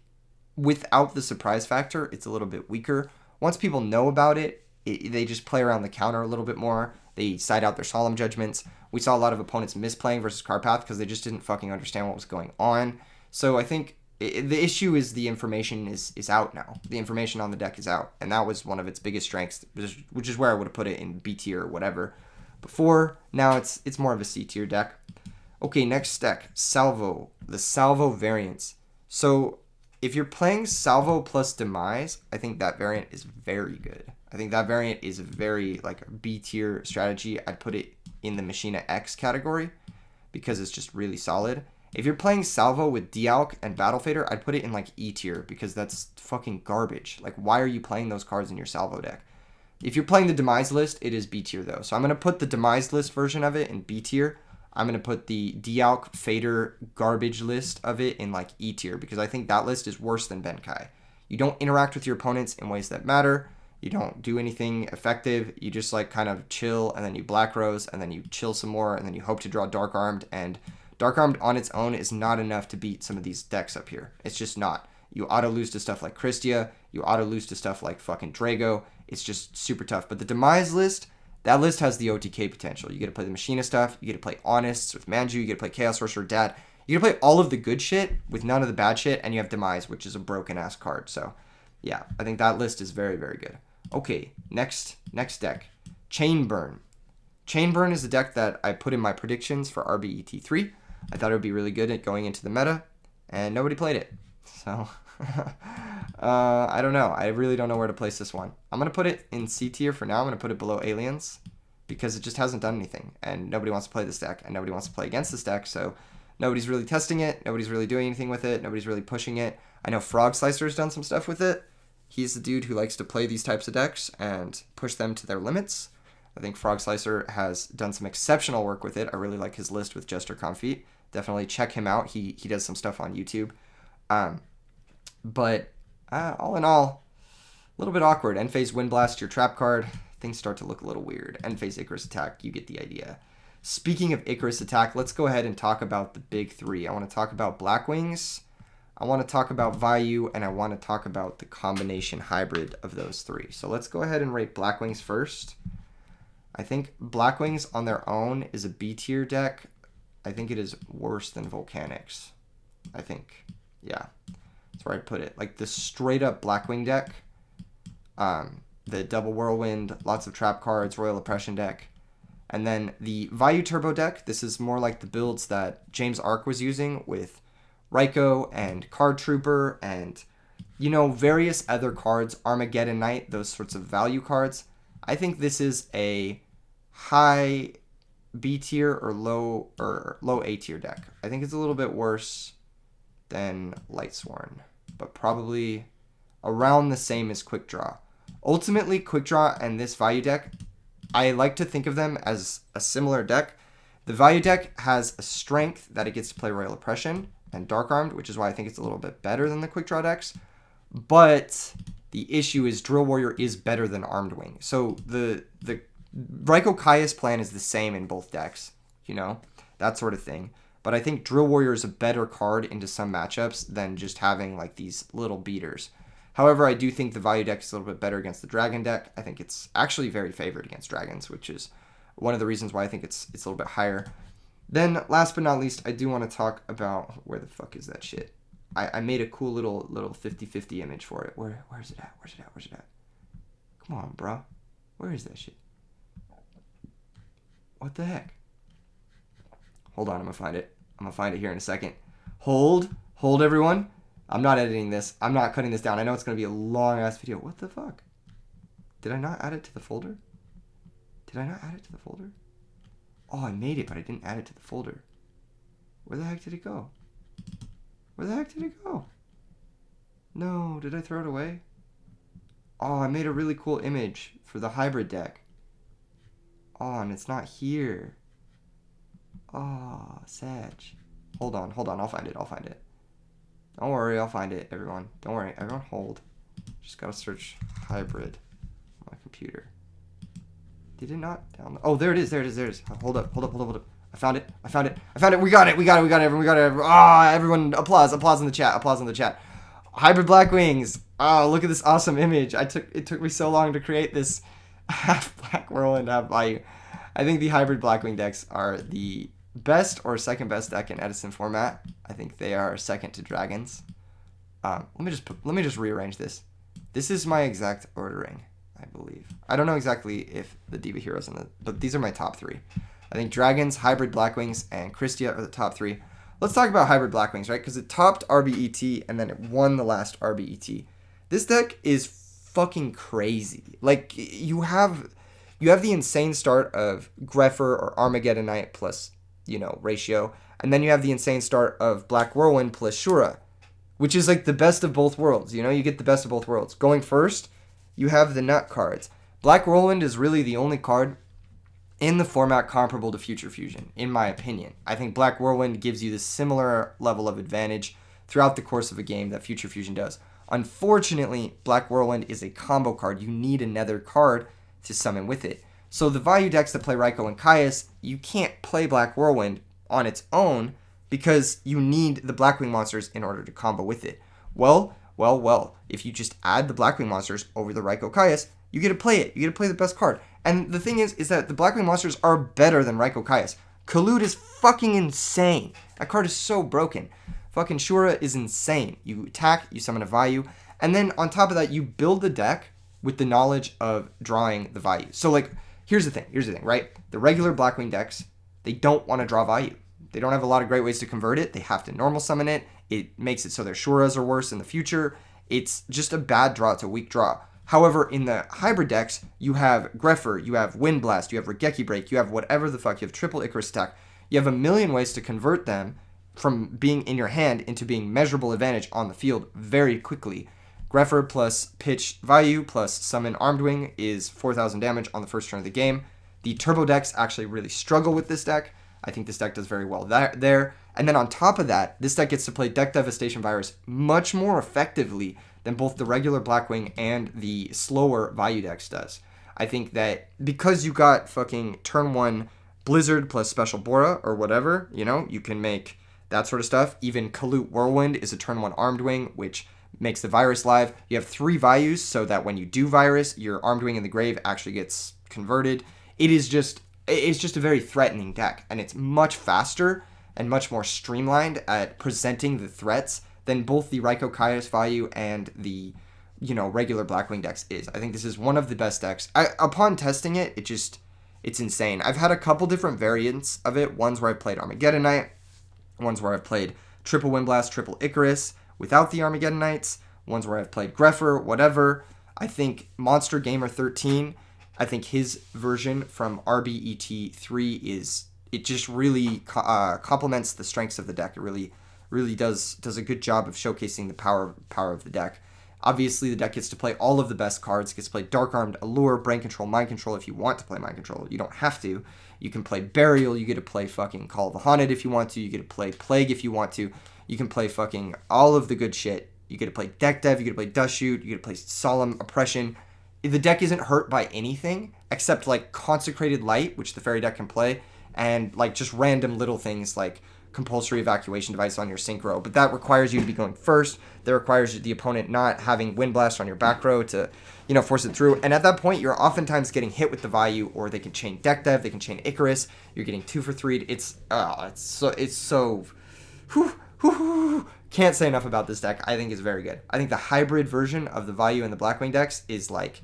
without the surprise factor, it's a little bit weaker. Once people know about it, they just play around the counter a little bit more. They side out their Solemn Judgments. We saw a lot of opponents misplaying versus Carpath because they just didn't fucking understand what was going on. So I think the issue is the information is out now. The information on the deck is out, and that was one of its biggest strengths, which is where I would have put it in B tier or whatever before. Now it's more of a C tier deck. Okay, next deck, Salvo. The Salvo variants. So if you're playing Salvo plus Demise, I think that variant is very good. I think that variant is a very like B tier strategy. I'd put it in the Machina X category because it's just really solid. If you're playing Salvo with Dialk and Battle Fader, I'd put it in like E tier because that's fucking garbage. Like, why are you playing those cards in your Salvo deck? If you're playing the Demise list, it is B tier though. So I'm going to put the Demise list version of it in B tier. I'm going to put the Dialk Fader garbage list of it in like E tier because I think that list is worse than Benkai. You don't interact with your opponents in ways that matter. You don't do anything effective. You just like kind of chill and then you black rose and then you chill some more and then you hope to draw Dark Armed, and Dark Armed on its own is not enough to beat some of these decks up here. It's just not. You auto lose to stuff like Christia. You auto lose to stuff like fucking Drago. It's just super tough. But the Demise list, that list has the OTK potential. You get to play the Machina stuff. You get to play Honest with Manju. You get to play Chaos Sorcerer Dad. You get to play all of the good shit with none of the bad shit, and you have Demise, which is a broken ass card. So, yeah, I think that list is very, very good. Okay, next deck, Chain Burn. Chain Burn is a deck that I put in my predictions for RBET3. I thought it would be really good at going into the meta, and nobody played it. So, I don't know. I really don't know where to place this one. I'm going to put it in C tier for now. I'm going to put it below Aliens because it just hasn't done anything, and nobody wants to play this deck, and nobody wants to play against this deck, so nobody's really testing it. Nobody's really doing anything with it. Nobody's really pushing it. I know Frog Slicer's done some stuff with it. He's the dude who likes to play these types of decks and push them to their limits. I think Frog Slicer has done some exceptional work with it. I really like his list with Jester Comfort. Definitely check him out. He does some stuff on YouTube. But all in all, a little bit awkward. End phase Wind Blast, your trap card. Things start to look a little weird. End phase Icarus Attack, you get the idea. Speaking of Icarus Attack, let's go ahead and talk about the big three. I want to talk about Blackwings, I want to talk about Vayu, and I want to talk about the combination hybrid of those three. So let's go ahead and rate Blackwings first. I think Blackwings on their own is a B tier deck. I think it is worse than Volcanics. I think, yeah, that's where I'd put it. Like the straight up Blackwing deck, the double whirlwind, lots of trap cards, Royal Oppression deck. And then the Vayu Turbo deck, this is more like the builds that James Ark was using with Raiko and Card Trooper and, you know, various other cards, Armageddon Knight, those sorts of value cards. I think this is a high B tier or low A tier deck. I think it's a little bit worse than Lightsworn, but probably around the same as Quickdraw. Ultimately, Quickdraw and this Vayu deck, I like to think of them as a similar deck. The Vayu deck has a strength that it gets to play Royal Oppression and Dark Armed, which is why I think it's a little bit better than the Quickdraw decks. But the issue is Drill Warrior is better than Armed Wing. So the Raiko Caius plan is the same in both decks, you know, that sort of thing. But I think Drill Warrior is a better card into some matchups than just having like these little beaters. However, I do think the Vayu deck is a little bit better against the Dragon deck. I think it's actually very favored against Dragons, which is one of the reasons why I think it's a little bit higher. Then, last but not least, I do want to talk about where the fuck is that shit. I made a cool little 50-50 image for it. Where's it at? Where's it at? Where's it at? Come on, bro. Where is that shit? What the heck? Hold on, I'm gonna find it. I'm gonna find it here in a second. Hold everyone. I'm not editing this. I'm not cutting this down. I know it's gonna be a long ass video. What the fuck? Did I not add it to the folder? Did I not add it to the folder? Oh, I made it, but I didn't add it to the folder. Where the heck did it go? Where the heck did it go? No, did I throw it away? Oh, I made a really cool image for the hybrid deck. Oh, and it's not here. Oh, Sag. Hold on. I'll find it. Don't worry, I'll find it, everyone. Don't worry, everyone hold. Just gotta search hybrid on my computer. Did it not download? Oh, there it is. Hold up. I found it. We got it, everyone. Ah, everyone, applause in the chat. Hybrid Blackwings. Oh, look at this awesome image. It took me so long to create this half Black Whirlwind, half Vayu. I think the hybrid Blackwing decks are the best or second best deck in Edison format. I think they are second to Dragons. Let me just rearrange this. This is my exact ordering, I believe. I don't know exactly if the Diva Heroes but these are my top three. I think Dragons, hybrid Blackwings, and Christia are the top three. Let's talk about hybrid Blackwings, right? Because it topped RBET and then it won the last RBET. This deck is fucking crazy. Like, you have the insane start of Greffer or Armageddon Knight plus, you know, ratio. And then you have the insane start of Black Whirlwind plus Shura, which is like the best of both worlds. You know, you get the best of both worlds. Going first, you have the nut cards. Black Whirlwind is really the only card in the format comparable to Future Fusion, in my opinion. I think Black Whirlwind gives you the similar level of advantage throughout the course of a game that Future Fusion does. Unfortunately, Black Whirlwind is a combo card. You need another card to summon with it. So the Vayu decks that play Raikou and Caius, you can't play Black Whirlwind on its own because you need the Blackwing monsters in order to combo with it. Well, if you just add the Blackwing monsters over the Raikou Caius, you get to play it. You get to play the best card. And the thing is that the Blackwing monsters are better than Raikou Caius. Kalut is fucking insane. That card is so broken. Fucking Shura is insane. You attack, you summon a Vayu, and then on top of that, you build the deck with the knowledge of drawing the Vayu. So, like, here's the thing, right? The regular Blackwing decks, they don't want to draw Vayu. They don't have a lot of great ways to convert it. They have to normal summon it. It makes it so their Shuras are worse in the future. It's just a bad draw. It's a weak draw. However, in the hybrid decks, you have Greffer, you have Wind Blast, you have Regeki Break, you have whatever the fuck, you have Triple Icarus Attack. You have a million ways to convert them from being in your hand into being measurable advantage on the field very quickly. Greffer plus pitch Vayu plus summon Armed Wing is 4,000 damage on the first turn of the game. The Turbo decks actually really struggle with this deck. I think this deck does very well there. And then on top of that, this deck gets to play Deck Devastation Virus much more effectively than both the regular Blackwing and the slower Vayu decks does. I think that because you got fucking turn 1 Blizzard plus Special Bora or whatever, you know, you can make that sort of stuff. Even Kalut Whirlwind is a turn 1 Armed Wing, which makes the Virus live. You have 3 Vayus so that when you do Virus, your Armed Wing in the grave actually gets converted. It's just a very threatening deck, and it's much faster and much more streamlined at presenting the threats than both the Raikou Caius Vayu and the, regular Blackwing decks is. I think this is one of the best decks. Upon testing it, it's insane. I've had a couple different variants of it. Ones where I've played Armageddonite, ones where I've played Triple Wind Blast, Triple Icarus without the Armageddonites, ones where I've played Greffer, whatever. I think Monster Gamer 13, I think his version from RBET3 it just really complements the strengths of the deck. It really does a good job of showcasing the power of the deck. Obviously, the deck gets to play all of the best cards. It gets to play Dark Armed, Allure, Brain Control, Mind Control if you want to play Mind Control. You don't have to. You can play Burial. You get to play fucking Call of the Haunted if you want to. You get to play Plague if you want to. You can play fucking all of the good shit. You get to play Deck Dev. You get to play Dust Shoot. You get to play Solemn Oppression. The deck isn't hurt by anything except like Consecrated Light, which the Fairy deck can play, and like just random little things like Compulsory Evacuation Device on your synchro, but that requires you to be going first. That requires the opponent not having Wind Blast on your back row to, force it through. And at that point, you're oftentimes getting hit with the Vayu, or they can chain Deck Dev, they can chain Icarus. You're getting 2 for 3. It's so. Can't say enough about this deck. I think it's very good. I think the hybrid version of the Vayu and the Blackwing decks is like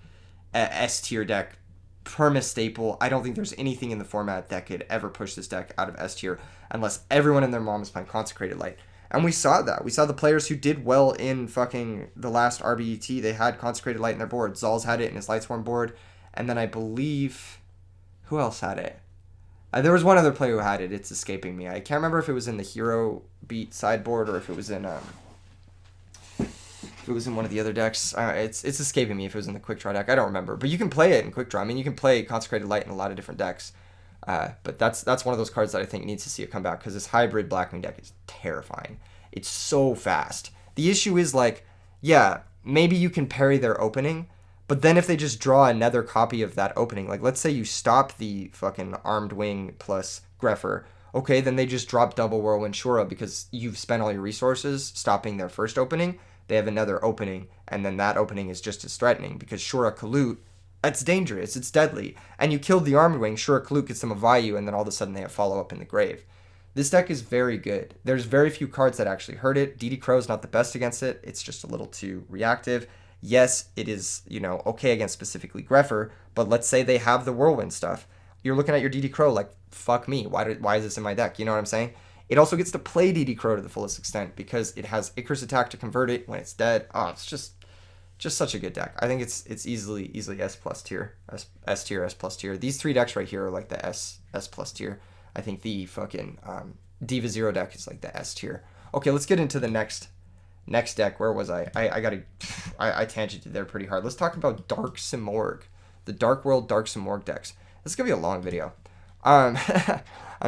a S tier deck. Perma staple. I don't think there's anything in the format that could ever push this deck out of S tier unless everyone and their mom is playing Consecrated Light. And we saw that. We saw the players who did well in fucking the last RBET. They had Consecrated Light in their board. Zal's had it in his Lightsworn board. And then I believe... Who else had it? There was one other player who had it. It's escaping me. I can't remember if it was in the Hero Beat sideboard or if it was in... If it was in one of the other decks, it's escaping me if it was in the Quickdraw deck. I don't remember. But you can play it in Quickdraw. I mean, you can play Consecrated Light in a lot of different decks. But that's one of those cards that I think needs to see a comeback because this hybrid Blackwing deck is terrifying. It's so fast. The issue is like, yeah, maybe you can parry their opening, but then if they just draw another copy of that opening, like let's say you stop the fucking Armed Wing plus Greffer, okay, then they just drop double Whirlwind Shura because you've spent all your resources stopping their first opening. They have another opening, and then that opening is just as threatening because Shura Kalut, it's dangerous, it's deadly. And you killed the Armed Wing, Shura Kalut gets them a Vayu, and then all of a sudden they have follow-up in the grave. This deck is very good. There's very few cards that actually hurt it. DD Crow's not the best against it. It's just a little too reactive. Yes, it is, okay against specifically Greffer, but let's say they have the Whirlwind stuff. You're looking at your DD Crow like, fuck me, why is this in my deck? You know what I'm saying? It also gets to play DD Crow to the fullest extent because it has Icarus Attack to convert it when it's dead. Oh, it's just such a good deck. I think it's easily S plus tier, S tier, S plus tier. These 3 decks right here are like the S plus tier. I think the fucking Diva Zero deck is like the S tier. Okay, let's get into the next deck. Where was I? I tangented there pretty hard. Let's talk about Dark Simorgh, the Dark World Dark Simorgh decks. This is going to be a long video. I'm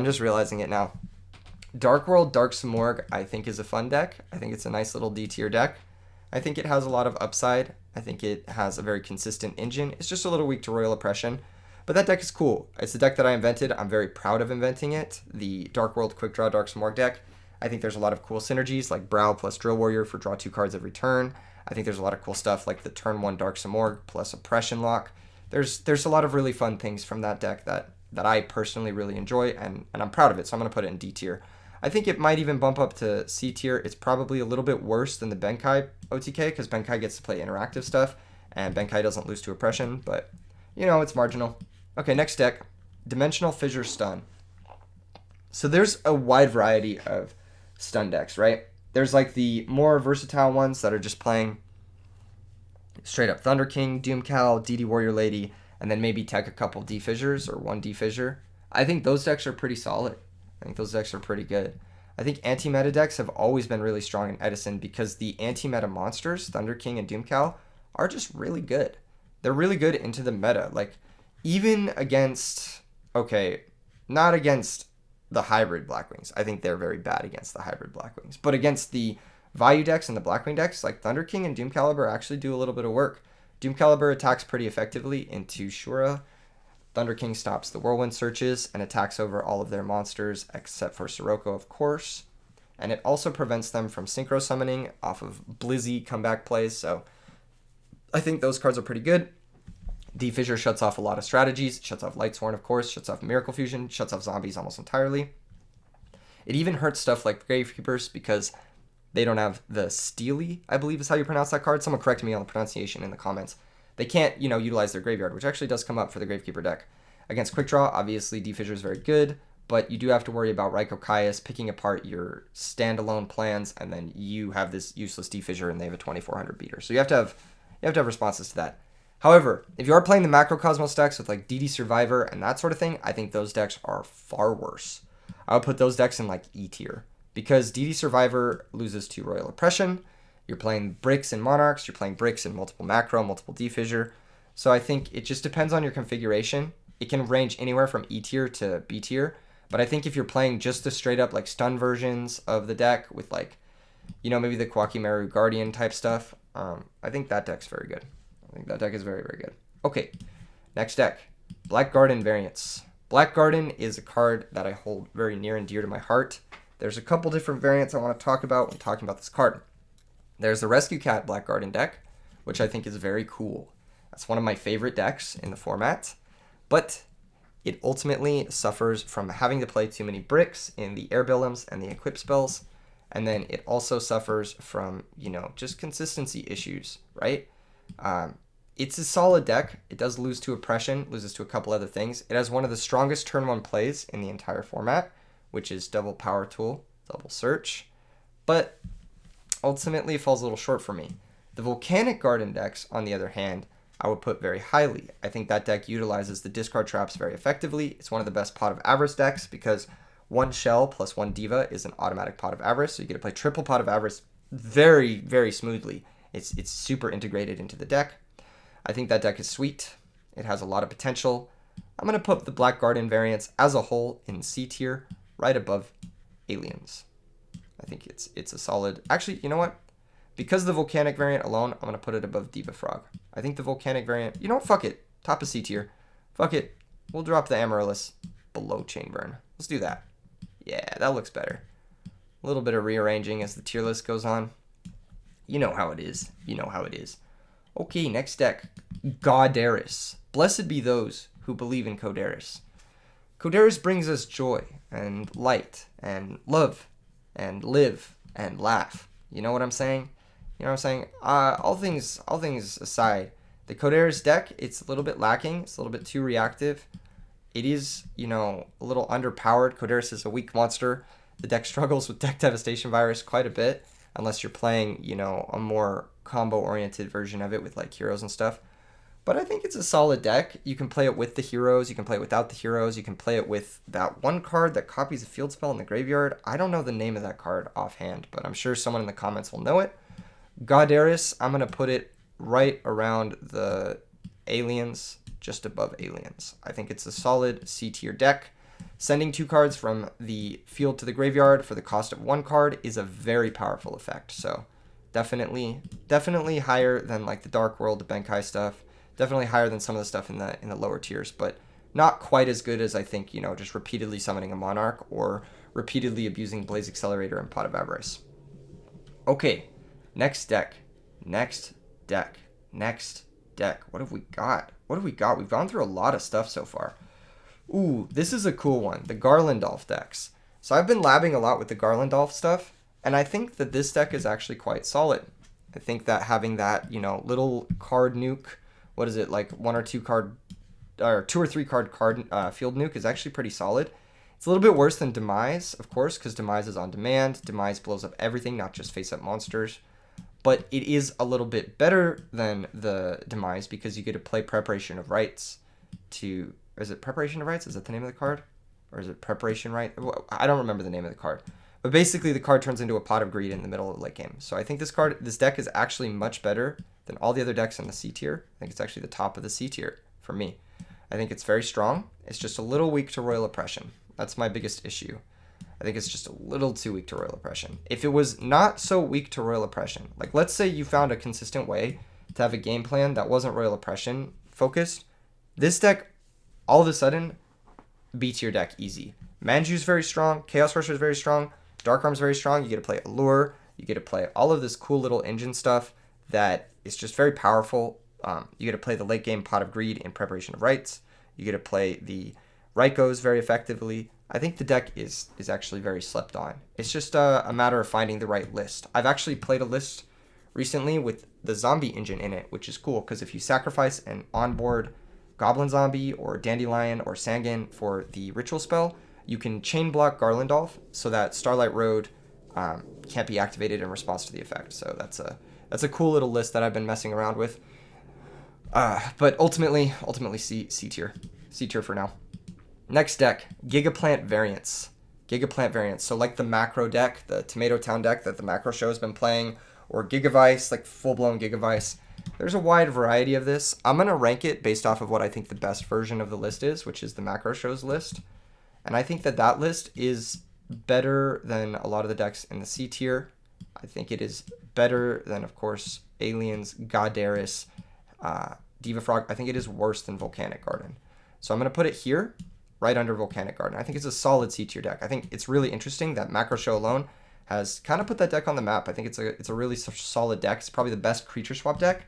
just realizing it now. Dark World, Dark Simorgh, I think is a fun deck. I think it's a nice little D tier deck. I think it has a lot of upside. I think it has a very consistent engine. It's just a little weak to Royal Oppression. But that deck is cool. It's the deck that I invented. I'm very proud of inventing it. The Dark World Quickdraw Dark Simorgh deck. I think there's a lot of cool synergies like Brow plus Drill Warrior for draw 2 cards every turn. I think there's a lot of cool stuff like the turn 1 Dark Simorgh plus Oppression Lock. There's a lot of really fun things from that deck that I personally really enjoy, and I'm proud of it, so I'm going to put it in D tier. I think it might even bump up to C tier. It's probably a little bit worse than the Benkai OTK because Benkai gets to play interactive stuff, and Benkai doesn't lose to Oppression, but, you know, it's marginal. Okay, next deck, Dimensional Fissure Stun. So there's a wide variety of stun decks, right? There's like the more versatile ones that are just playing straight up Thunder King, Doomcal, DD Warrior Lady, and then maybe tech a couple D-Fissures or one D-Fissure. I think those decks are pretty solid. I think those decks are pretty good. I think anti-meta decks have always been really strong in Edison because the anti-meta monsters, Thunder King and Doomcal, are just really good. They're really good into the meta. Like, even against, okay, not against the hybrid Blackwings. I think they're very bad against the hybrid Blackwings. But against the Vayu decks and the Blackwing decks, like Thunder King and Doomcaliber actually do a little bit of work. Doomcaliber attacks pretty effectively into Shura. Thunder King stops the Whirlwind searches and attacks over all of their monsters except for Sirocco, of course. And it also prevents them from synchro summoning off of Blizzy comeback plays. So I think those cards are pretty good. D-Fissure shuts off a lot of strategies. Shuts off Lightsworn, of course. Shuts off Miracle Fusion. Shuts off zombies almost entirely. It even hurts stuff like Gravekeepers because they don't have the Steely, I believe is how you pronounce that card. Someone correct me on the pronunciation in the comments. They can't, utilize their graveyard, which actually does come up for the Gravekeeper deck. Against Quickdraw, obviously D-Fissure is very good, but you do have to worry about Raikou Caius picking apart your standalone plans, and then you have this useless D-Fissure and they have a 2400 beater. So you have to have responses to that. However, if you are playing the Macrocosmos decks with like DD Survivor and that sort of thing, I think those decks are far worse. I would put those decks in like E tier because DD Survivor loses to Royal Oppression. You're playing bricks and Monarchs. You're playing bricks and multiple Macro, multiple D-Fissure. So I think it just depends on your configuration. It can range anywhere from E tier to B tier. But I think if you're playing just the straight up like stun versions of the deck with like, maybe the Kwakimaru Guardian type stuff, I think that deck's very good. I think that deck is very, very good. Okay, next deck, Black Garden variants. Black Garden is a card that I hold very near and dear to my heart. There's a couple different variants I want to talk about when talking about this card. There's the Rescue Cat Black Garden deck, which I think is very cool. That's one of my favorite decks in the format, but it ultimately suffers from having to play too many bricks in the air emblems and the equip spells, and then it also suffers from, just consistency issues, right? It's a solid deck. It does lose to Oppression, loses to a couple other things. It has one of the strongest turn 1 plays in the entire format, which is double Power Tool, double Search, but ultimately it falls a little short for me. The Volcanic Garden decks, on the other hand, I would put very highly. I think that deck utilizes the discard traps very effectively. It's one of the best Pot of Avarice decks because 1 Shell plus 1 Diva is an automatic Pot of Avarice, so you get to play triple Pot of Avarice very, very smoothly. It's super integrated into the deck. I think that deck is sweet. It has a lot of potential. I'm going to put the Black Garden variants as a whole in C tier, right above Aliens. I think it's a solid... Actually, you know what? Because of the Volcanic variant alone, I'm going to put it above Diva Frog. I think the Volcanic variant... You know what? Fuck it. Top of C tier. Fuck it. We'll drop the Amaryllis below Chainburn. Let's do that. Yeah, that looks better. A little bit of rearranging as the tier list goes on. You know how it is. You know how it is. Okay, next deck. Goddaris. Blessed be those who believe in Goddaris. Goddaris brings us joy and light and love and live and laugh. You know what I'm saying? You know what I'm saying? All things aside, the Goddaris deck, it's a little bit lacking. It's a little bit too reactive. It is, a little underpowered. Goddaris is a weak monster. The deck struggles with Deck Devastation Virus quite a bit, unless you're playing, a more combo-oriented version of it with, like, heroes and stuff. But I think it's a solid deck. You can play it with the heroes. You can play it without the heroes. You can play it with that one card that copies a field spell in the graveyard. I don't know the name of that card offhand, but I'm sure someone in the comments will know it. Goddaris, I'm going to put it right around the aliens, just above aliens. I think it's a solid C tier deck. Sending 2 cards from the field to the graveyard for the cost of 1 card is a very powerful effect. So definitely higher than like the Dark World, the Benkai stuff. Definitely higher than some of the stuff in the lower tiers, but not quite as good as I think, you know, just repeatedly summoning a Monarch or repeatedly abusing Blaze Accelerator and Pot of Avarice. Okay, next deck. What have we got? We've gone through a lot of stuff so far. Ooh, this is a cool one, the Garland decks. So I've been labbing a lot with the Garland stuff, and I think that this deck is actually quite solid. I think that having that, you know, little card nuke, what is it, like 1 or 2 card, or 2 or 3 card field nuke is actually pretty solid. It's a little bit worse than Demise, of course, because Demise is on demand. Demise blows up everything, not just face-up monsters. But it is a little bit better than the Demise because you get to play Preparation of Rites to... Is it Preparation of Rites? Is that the name of the card? Or is it Preparation Right? I don't remember the name of the card. But basically, the card turns into a Pot of Greed in the middle of the late game. So I think this deck is actually much better than all the other decks in the C tier. I think it's actually the top of the C tier for me. I think it's very strong. It's just a little weak to Royal Oppression. That's my biggest issue. I think it's just a little too weak to Royal Oppression. If it was not so weak to Royal Oppression, like let's say you found a consistent way to have a game plan that wasn't Royal Oppression focused, this deck all of a sudden beats your deck easy. Manju's very strong, Chaos Rusher is very strong, Dark Arm's very strong, you get to play Allure, you get to play all of this cool little engine stuff that is just very powerful. You get to play the late game Pot of Greed in Preparation of Rites, you get to play the Raikos very effectively. I think the deck is actually very slept on. It's just a matter of finding the right list. I've actually played a list recently with the zombie engine in it, which is cool because if you sacrifice an onboard Goblin Zombie or Dandelion or Sangan for the ritual spell, you can chain block Garland so that Starlight Road can't be activated in response to the effect. So that's a cool little list that I've been messing around with. But ultimately C tier for now. Next deck, Gigaplant variants. So like the macro deck, the Tomato Town deck that the macro show has been playing, or Giga Vice, like full-blown Giga Vice. There's a wide variety of this. I'm going to rank it based off of what I think the best version of the list is, which is the macro show's list. And I think that list is better than a lot of the decks in the C tier. I think it is better than, of course, Aliens, Goddaris, Diva Frog. I think it is worse than Volcanic Garden. So I'm going to put it here, right under Volcanic Garden. I think it's a solid C tier deck. I think it's really interesting that macro show alone has kind of put that deck on the map. I think it's a really solid deck. It's probably the best creature swap deck.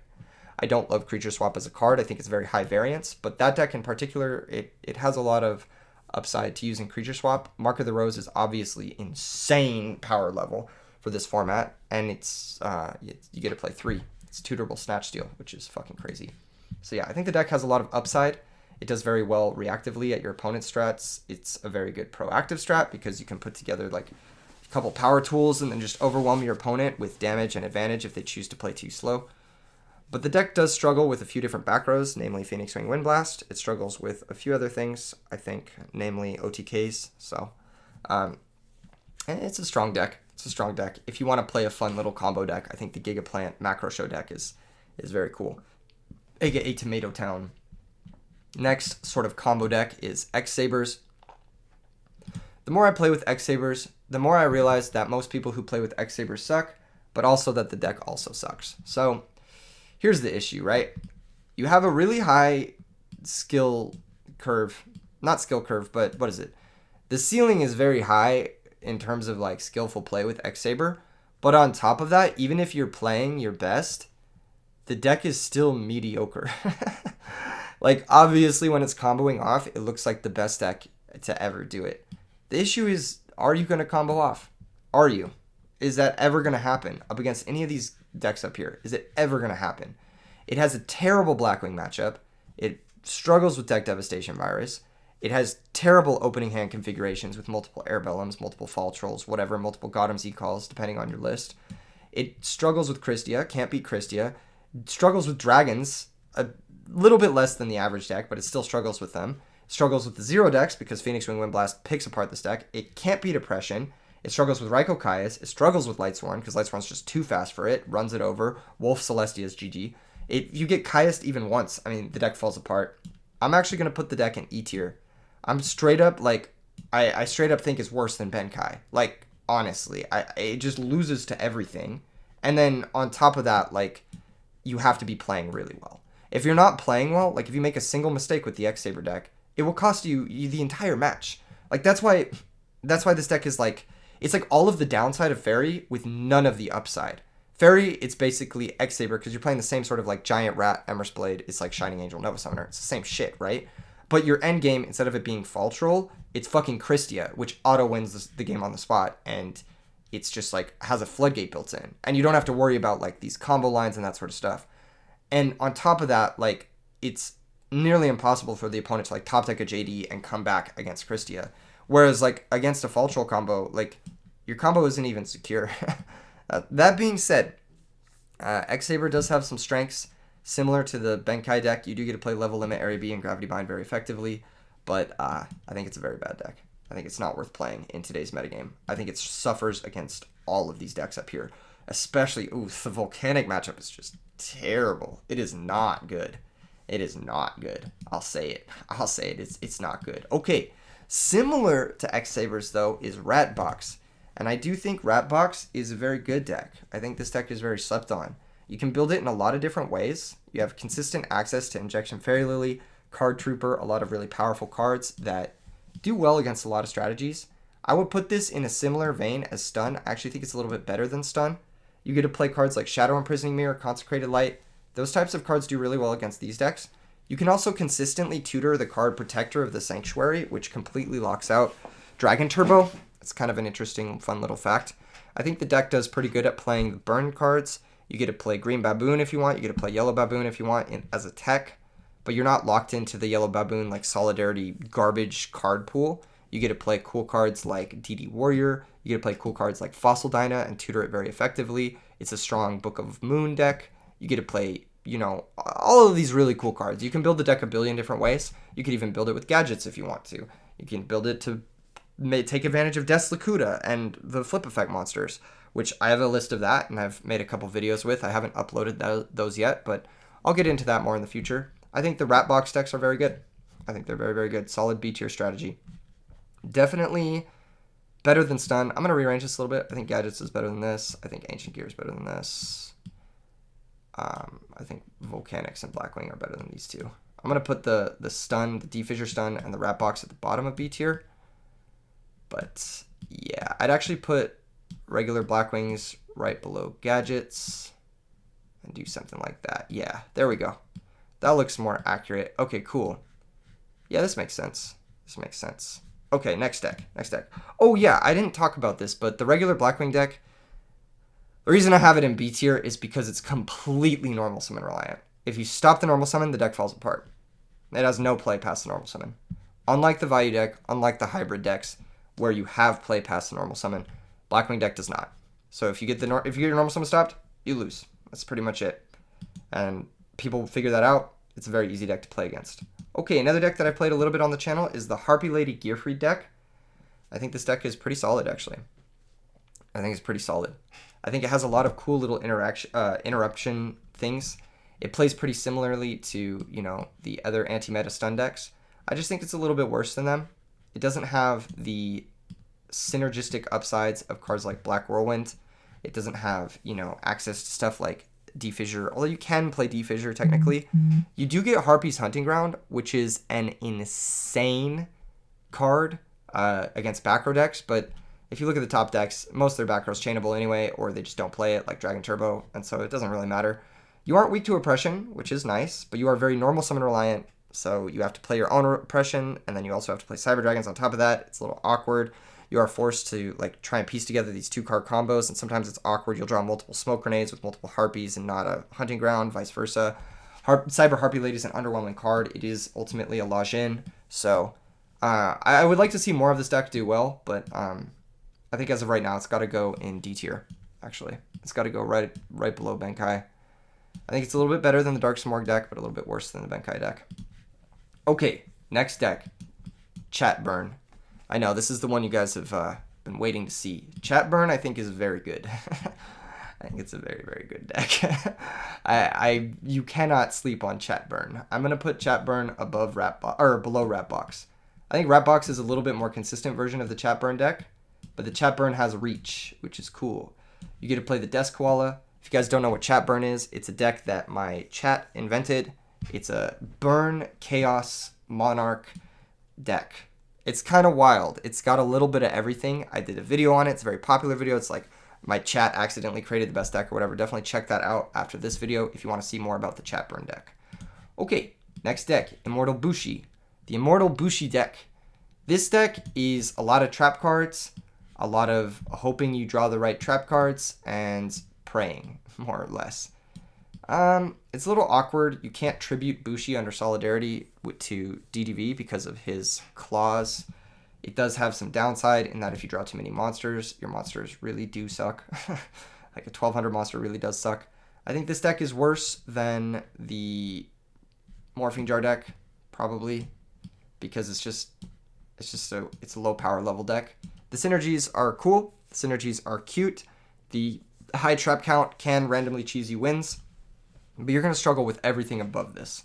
I don't love creature swap as a card. I think it's very high variance, but that deck in particular, it has a lot of upside to using creature swap. Mark of the Rose is obviously insane power level for this format, and it's you get to play 3. It's tutorable Snatch Steal, which is fucking crazy. So yeah, I think the deck has a lot of upside. It does very well reactively at your opponent's strats. It's a very good proactive strat because you can put together like a couple power tools and then just overwhelm your opponent with damage and advantage if they choose to play too slow. But the deck does struggle with a few different back rows, namely Phoenix Wing Windblast. It struggles with a few other things, I think, namely OTKs. So it's a strong deck. If you want to play a fun little combo deck, I think the Gigaplant Macro Show deck is very cool. aka Tomato Town. Next sort of combo deck is Xsabers. The more I play with Xsabers, the more I realize that most people who play with Xsabers suck, but also that the deck also sucks. So here's the issue, right? You have a really high skill curve, not skill curve, but what is it? The ceiling is very high in terms of like skillful play with Xsaber, but on top of that, even if you're playing your best, the deck is still mediocre. Like obviously when it's comboing off, it looks like the best deck to ever do it. The issue is, are you going to combo off? Are you? Is that ever going to happen up against any of these decks up here? Is it ever going to happen? It has a terrible Blackwing matchup. It struggles with deck devastation virus. It has terrible opening hand configurations with multiple Airbellums, multiple Fall Trolls, whatever, multiple Gotham E-Calls, depending on your list. It struggles with Christia, can't beat Christia. It struggles with Dragons, a little bit less than the average deck, but it still struggles with them. It struggles with the zero decks because Phoenix Wing Windblast picks apart this deck. It can't beat Oppression. It struggles with Raiko Caius. It struggles with Lightsworn because Lightsworn's just too fast for it. Runs it over. Wolf Celestia's GG. If you get Kaiast even once, I mean, the deck falls apart. I'm actually going to put the deck in E tier. I'm straight up, like, I straight up think it's worse than Benkai. Like, honestly, it just loses to everything. And then on top of that, like, you have to be playing really well. If you're not playing well, like, if you make a single mistake with the Xsaber deck, it will cost you the entire match. Like, that's why this deck is, like, it's like all of the downside of Fairy with none of the upside. Fairy, it's basically Xsaber because you're playing the same sort of, like, Giant Rat, Embers Blade. It's like Shining Angel, Nova Summoner. It's the same shit, right? But your end game, instead of it being Fall Troll, it's fucking Christia, which auto wins the game on the spot, and it's just, like, has a floodgate built in. And you don't have to worry about, like, these combo lines and that sort of stuff. And on top of that, like, it's nearly impossible for the opponent to, like, top deck a JD and come back against Christia. Whereas, like, against a Fall Troll combo, like, your combo isn't even secure. That being said, Xsaber does have some strengths. Similar to the Benkai deck, you do get to play Level Limit, Area B, and Gravity Bind very effectively, but I think it's a very bad deck. I think it's not worth playing in today's metagame. I think it suffers against all of these decks up here, especially, the Volcanic matchup is just terrible. It is not good. It is not good. I'll say it. It's not good. Okay, similar to Xsaber's, though, is Ratbox, and I do think Ratbox is a very good deck. I think this deck is very slept on. You can build it in a lot of different ways. You have consistent access to Injection Fairy Lily, Card Trooper, a lot of really powerful cards that do well against a lot of strategies. I would put this in a similar vein as Stun. I actually think it's a little bit better than Stun. You get to play cards like Shadow Imprisoning Mirror, Consecrated Light. Those types of cards do really well against these decks. You can also consistently tutor the card Protector of the Sanctuary, which completely locks out Dragon Turbo. It's kind of an interesting, fun little fact. I think the deck does pretty good at playing the burn cards. You get to play Green Baboon if you want. You get to play Yellow Baboon if you want as a tech. But you're not locked into the Yellow Baboon, like, Solidarity garbage card pool. You get to play cool cards like DD Warrior. You get to play cool cards like Fossil Dyna and tutor it very effectively. It's a strong Book of Moon deck. You get to play, all of these really cool cards. You can build the deck a billion different ways. You could even build it with gadgets if you want to. You can build it to take advantage of Death's Lakuta and the Flip Effect monsters, which I have a list of that, and I've made a couple videos with. I haven't uploaded those yet, but I'll get into that more in the future. I think the Ratbox decks are very good. I think they're very, very good. Solid B tier strategy. Definitely better than Stun. I'm going to rearrange this a little bit. I think Gadgets is better than this. I think Ancient Gear is better than this. I think Volcanics and Blackwing are better than these two. I'm going to put the Stun, the D-Fissure Stun, and the Ratbox at the bottom of B tier. But, yeah, I'd actually put regular Blackwings right below Gadgets and do something like that. Yeah, there we go. That looks more accurate. Okay, cool. Yeah, this makes sense. Okay, next deck. Oh, yeah, I didn't talk about this, but the regular Blackwing deck, the reason I have it in B tier is because it's completely normal summon reliant. If you stop the normal summon, the deck falls apart. It has no play past the normal summon. Unlike the Vayu deck, unlike the hybrid decks, where you have play past the normal summon, Blackwing deck does not. So if you get your normal summon stopped, you lose. That's pretty much it. And people figure that out. It's a very easy deck to play against. Okay, another deck that I played a little bit on the channel is the Harpy Lady Gearfried deck. I think this deck is pretty solid, actually. I think it's pretty solid. I think it has a lot of cool little interruption things. It plays pretty similarly to, the other anti-meta stun decks. I just think it's a little bit worse than them. It doesn't have the synergistic upsides of cards like Black Whirlwind. It doesn't have, access to stuff like D-Fissure, although you can play D-Fissure technically. You do get Harpy's Hunting Ground, which is an insane card against back row decks, but if you look at the top decks, most of their back row's chainable anyway, or they just don't play it, like Dragon Turbo, and so it doesn't really matter. You aren't weak to Oppression, which is nice, but you are very normal summon reliant, so you have to play your own Oppression, and then you also have to play Cyber Dragons on top of that. It's a little awkward. You are forced to try and piece together these 2-card combos, and sometimes it's awkward. You'll draw multiple Smoke Grenades with multiple Harpies and not a Hunting Ground, vice versa. Cyber Harpy Lady is an underwhelming card. It is ultimately a Lajin, so I would like to see more of this deck do well, but I think as of right now, it's got to go in D tier, actually. It's got to go right below Benkai. I think it's a little bit better than the Dark Smorg deck, but a little bit worse than the Benkai deck. Okay, next deck, Chat Burn. I know, this is the one you guys have been waiting to see. Chat Burn, I think, is very good. I think it's a very, very good deck. You cannot sleep on Chat Burn. I'm gonna put Chat Burn above Ratbox or below Ratbox. I think Ratbox is a little bit more consistent version of the Chat Burn deck, but the Chat Burn has reach, which is cool. You get to play the Desk Koala. If you guys don't know what Chat Burn is, it's a deck that my chat invented. It's a Burn Chaos Monarch deck. It's kind of wild. It's got a little bit of everything. I did a video on it. It's a very popular video. It's like my chat accidentally created the best deck or whatever. Definitely check that out after this video if you want to see more about the Chat Burn deck. Okay, next deck, Immortal Bushi. The Immortal Bushi deck. This deck is a lot of trap cards, a lot of hoping you draw the right trap cards, and praying, more or less. It's a little awkward. You can't tribute Bushi under Solidarity to DDV because of his claws. It does have some downside in that if you draw too many monsters, your monsters really do suck. Like a 1200 monster really does suck. I think this deck is worse than the Morphing Jar deck, probably, because it's a low power level deck. The synergies are cool. The synergies are cute. The high trap count can randomly cheese you wins, but you're going to struggle with everything above this,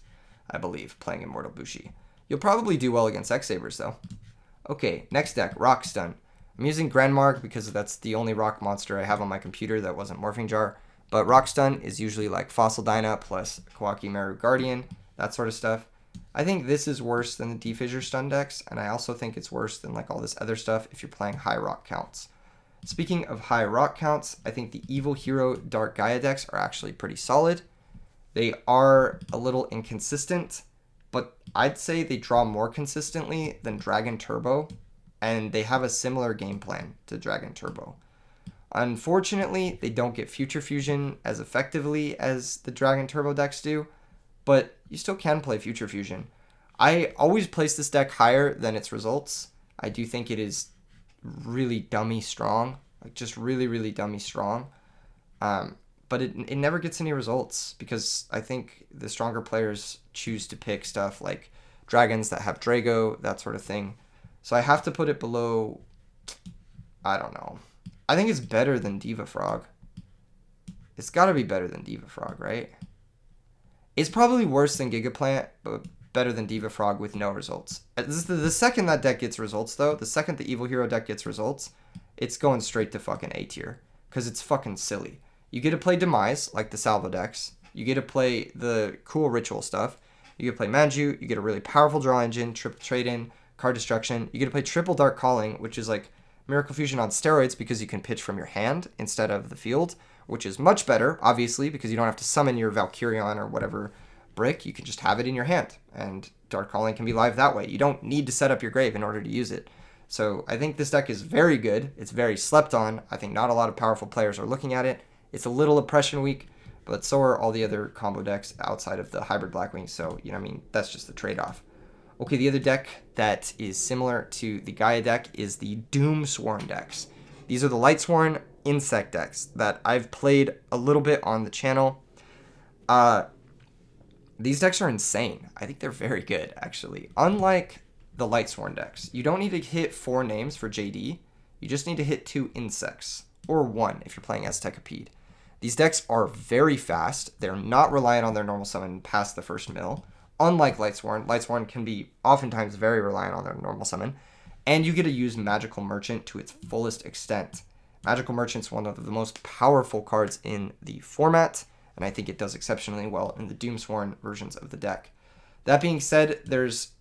I believe, playing Immortal Bushi. You'll probably do well against Xsabers, though. Okay, next deck, Rock Stun. I'm using Grandmark because that's the only rock monster I have on my computer that wasn't Morphing Jar, but Rock Stun is usually like Fossil Dyna plus Kawaki Meru Guardian, that sort of stuff. I think this is worse than the Defissure Stun decks, and I also think it's worse than like all this other stuff if you're playing high rock counts. Speaking of high rock counts, I think the Evil Hero Dark Gaia decks are actually pretty solid. They are a little inconsistent, but I'd say they draw more consistently than Dragon Turbo, and they have a similar game plan to Dragon Turbo. Unfortunately, they don't get Future Fusion as effectively as the Dragon Turbo decks do, but you still can play Future Fusion. I always place this deck higher than its results. I do think it is really dummy strong, like just really, really dummy strong. But it never gets any results because I think the stronger players choose to pick stuff like dragons that have Drago, that sort of thing. So I have to put it below, I don't know. I think it's better than Diva Frog. It's got to be better than Diva Frog, right? It's probably worse than Gigaplant, but better than Diva Frog with no results. The second that deck gets results, though, the second the Evil Hero deck gets results, it's going straight to fucking A tier because it's fucking silly. You get to play Demise, like the Salvo decks. You get to play the cool ritual stuff. You get to play Manju. You get a really powerful draw engine, triple trade-in, card destruction. You get to play triple Dark Calling, which is like Miracle Fusion on steroids because you can pitch from your hand instead of the field, which is much better, obviously, because you don't have to summon your Valkyrion or whatever brick. You can just have it in your hand, and Dark Calling can be live that way. You don't need to set up your grave in order to use it. So I think this deck is very good. It's very slept on. I think not a lot of powerful players are looking at it. It's a little oppression weak, but so are all the other combo decks outside of the hybrid Blackwings. So, you know what I mean? That's just the trade-off. Okay, the other deck that is similar to the Gaia deck is the Doomsworn decks. These are the Lightsworn insect decks that I've played a little bit on the channel. These decks are insane. I think they're very good, actually. Unlike the Lightsworn decks, you don't need to hit 4 names for JD. You just need to hit 2 insects, or 1 if you're playing Aztecapede. These decks are very fast. They're not reliant on their normal summon past the first mill. Unlike Lightsworn, Lightsworn can be oftentimes very reliant on their normal summon. And you get to use Magical Merchant to its fullest extent. Magical Merchant's one of the most powerful cards in the format, and I think it does exceptionally well in the Doomsworn versions of the deck. That being said, there's,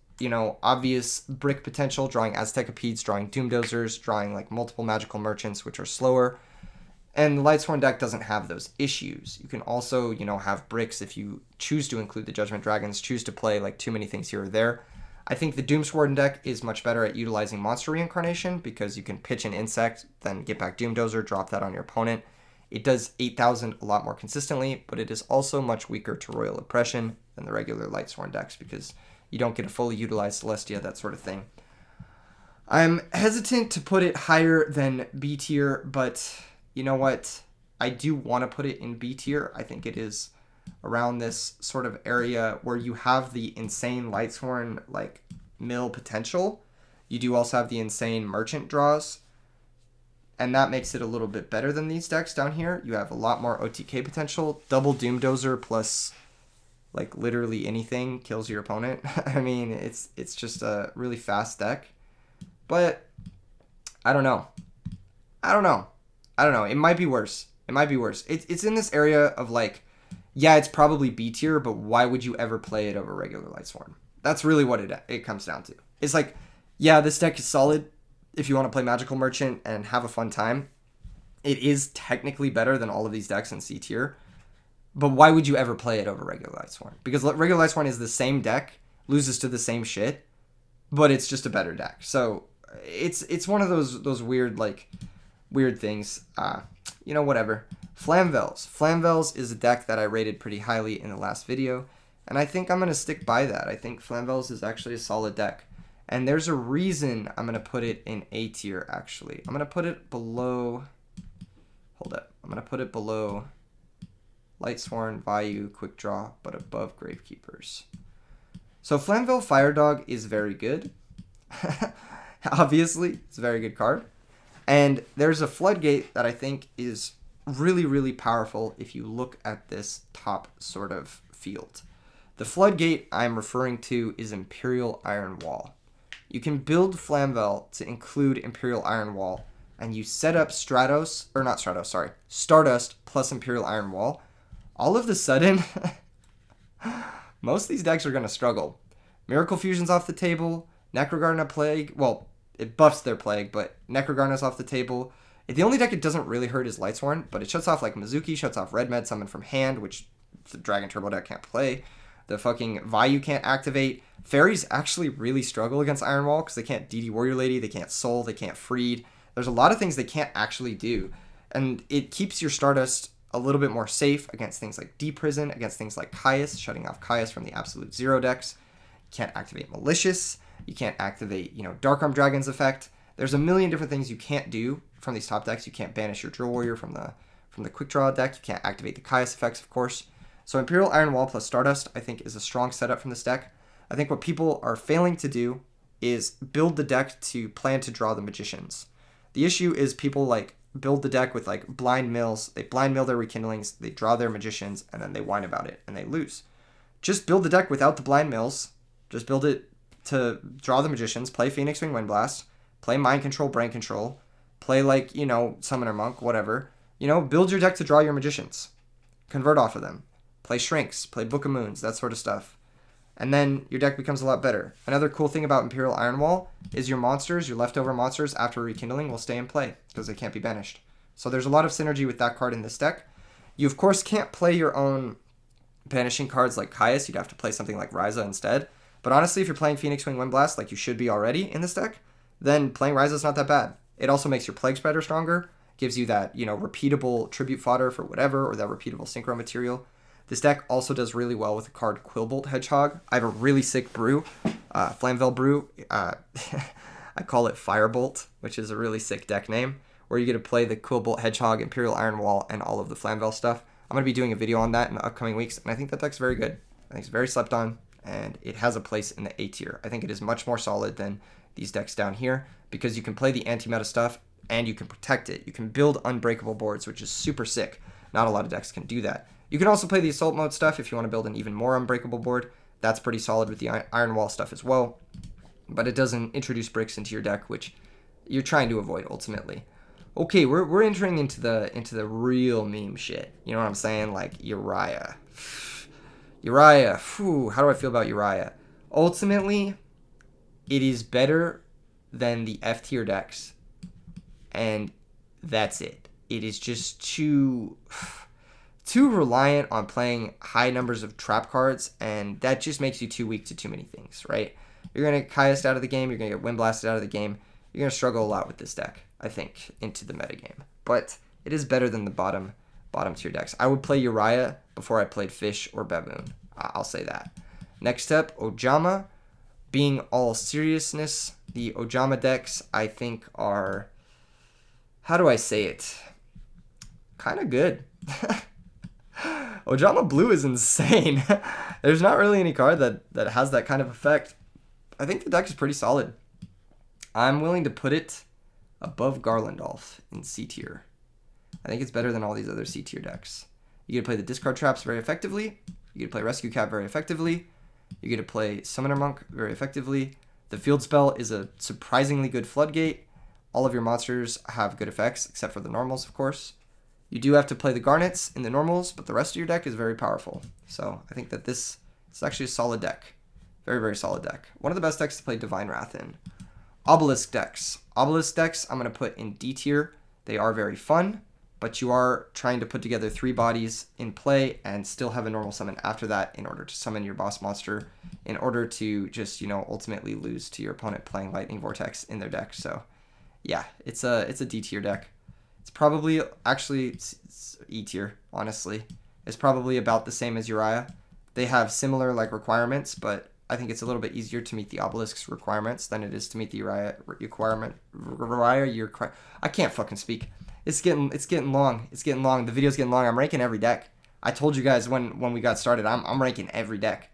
obvious brick potential, drawing Aztecapedes, drawing Doomdozers, drawing like multiple Magical Merchants, which are slower. And the Lightsworn deck doesn't have those issues. You can also, have bricks if you choose to include the Judgment Dragons, choose to play like too many things here or there. I think the Doomsworn deck is much better at utilizing Monster Reincarnation because you can pitch an insect, then get back Doomdozer, drop that on your opponent. It does 8,000 a lot more consistently, but it is also much weaker to Royal Oppression than the regular Lightsworn decks because you don't get a fully utilized Celestia, that sort of thing. I'm hesitant to put it higher than B tier, but you know what? I do want to put it in B tier. I think it is around this sort of area where you have the insane Lightsworn mill potential. You do also have the insane merchant draws. and that makes it a little bit better than these decks down here. You have a lot more OTK potential. Double Doomdozer plus like literally anything kills your opponent. I mean, it's just a really fast deck. But I don't know. It might be worse. It's in this area of like, yeah, it's probably B tier, but why would you ever play it over regular Lightsworn? That's really what it comes down to. It's like, yeah, this deck is solid if you want to play Magical Merchant and have a fun time. It is technically better than all of these decks in C tier, but why would you ever play it over regular Lightsworn? Because regular Lightsworn is the same deck, loses to the same shit, but it's just a better deck. So it's one of those weird things. Whatever. Flamvels is a deck that I rated pretty highly in the last video, and I think I'm going to stick by that. I think Flamvels is actually a solid deck. And there's a reason I'm going to put it in A tier, actually. I'm going to put it below... Hold up. I'm going to put it below Lightsworn, Vayu, Quickdraw, but above Gravekeepers. So Flamvell Firedog is very good. Obviously, it's a very good card. And there's a Floodgate that I think is really, really powerful if you look at this top sort of field. The Floodgate I'm referring to is Imperial Iron Wall. You can build Flamvell to include Imperial Iron Wall, and you set up Stardust plus Imperial Iron Wall. All of a sudden, most of these decks are going to struggle. Miracle Fusion's off the table. Necrogarna Plague, well, it buffs their Plague, but Necrogarna's off the table. The only deck it doesn't really hurt is Lightsworn, but it shuts off like Mizuki, shuts off Red Med Summon from hand, which the Dragon Turbo deck can't play. The fucking Vayu can't activate. Fairies actually really struggle against Iron Wall because they can't DD Warrior Lady, they can't Soul, they can't Freed. There's a lot of things they can't actually do. And it keeps your Stardust a little bit more safe against things like Deep Prison, against things like Caius, shutting off Caius from the Absolute Zero decks. You can't activate Malicious. You can't activate, Dark Arm Dragon's effect. There's a million different things you can't do from these top decks. You can't banish your Drill Warrior from the Quickdraw deck. You can't activate the Caius effects, of course. So Imperial Iron Wall plus Stardust, I think, is a strong setup from this deck. I think what people are failing to do is build the deck to plan to draw the Magicians. The issue is people build the deck with blind mills. They blind mill their Rekindlings, they draw their Magicians, and then they whine about it and they lose. Just build the deck without the blind mills. Just build it to draw the Magicians. Play Phoenix Wing Windblast. Play Mind Control, Brain Control. Play Summoner Monk, whatever. Build your deck to draw your Magicians. Convert off of them. Play Shrinks, play Book of Moons, that sort of stuff. And then your deck becomes a lot better. Another cool thing about Imperial Iron Wall is your monsters, your leftover monsters after Rekindling will stay in play because they can't be banished. So there's a lot of synergy with that card in this deck. You, of course, can't play your own banishing cards like Caius. You'd have to play something like Ryza instead. But honestly, if you're playing Phoenix Wing Windblast like you should be already in this deck, then playing Ryza is not that bad. It also makes your Plague Spreader stronger, gives you that, repeatable tribute fodder for whatever, or that repeatable synchro material. This deck also does really well with the card Quillbolt Hedgehog. I have a really sick brew, Flamvell brew. I call it Firebolt, which is a really sick deck name, where you get to play the Quillbolt Hedgehog, Imperial Iron Wall, and all of the Flamvell stuff. I'm going to be doing a video on that in the upcoming weeks, and I think that deck's very good. I think it's very slept on, and it has a place in the A tier. I think it is much more solid than these decks down here, because you can play the anti-meta stuff, and you can protect it. You can build unbreakable boards, which is super sick. Not a lot of decks can do that. You can also play the Assault Mode stuff if you want to build an even more unbreakable board. That's pretty solid with the Iron Wall stuff as well. But it doesn't introduce bricks into your deck, which you're trying to avoid ultimately. Okay, we're entering into the real meme shit. You know what I'm saying? Like Uriah. Uriah. Whew, how do I feel about Uriah? Ultimately, it is better than the F tier decks. And that's it. It is just too reliant on playing high numbers of trap cards, and that just makes you too weak to too many things, right? You're going to Caius out of the game, you're going to get Wind Blasted out of the game, you're going to struggle a lot with this deck, I think, into the metagame. But it is better than the bottom tier decks. I would play Uriah before I played Fish or Baboon. I'll say that. Next up, Ojama. Being all seriousness, the Ojama decks, I think, are, how do I say it? Kind of good. Ojama Blue is insane. There's not really any card that has that kind of effect. I think the deck is pretty solid. I'm willing to put it above Garlandolf in C tier. I think it's better than all these other C tier decks. You get to play the discard traps very effectively. You get to play Rescue Cat very effectively. You get to play Summoner Monk very effectively. The field spell is a surprisingly good floodgate. All of your monsters have good effects, except for the normals, of course. You do have to play the Garnets in the normals, but the rest of your deck is very powerful. So I think that this is actually a solid deck. Very, very solid deck. One of the best decks to play Divine Wrath in. Obelisk decks. Obelisk decks I'm going to put in D tier. They are very fun, but you are trying to put together 3 bodies in play and still have a normal summon after that in order to summon your boss monster, in order to just, you know, ultimately lose to your opponent playing Lightning Vortex in their deck. So yeah, it's a D tier deck. It's probably, actually, it's E tier, honestly. It's probably about the same as Uriah. They have similar, like, requirements, but I think it's a little bit easier to meet the Obelisk's requirements than it is to meet the Uriah requirement. I can't fucking speak. It's getting long. It's getting long. The video's getting long. I'm ranking every deck. I told you guys when we got started, I'm ranking every deck.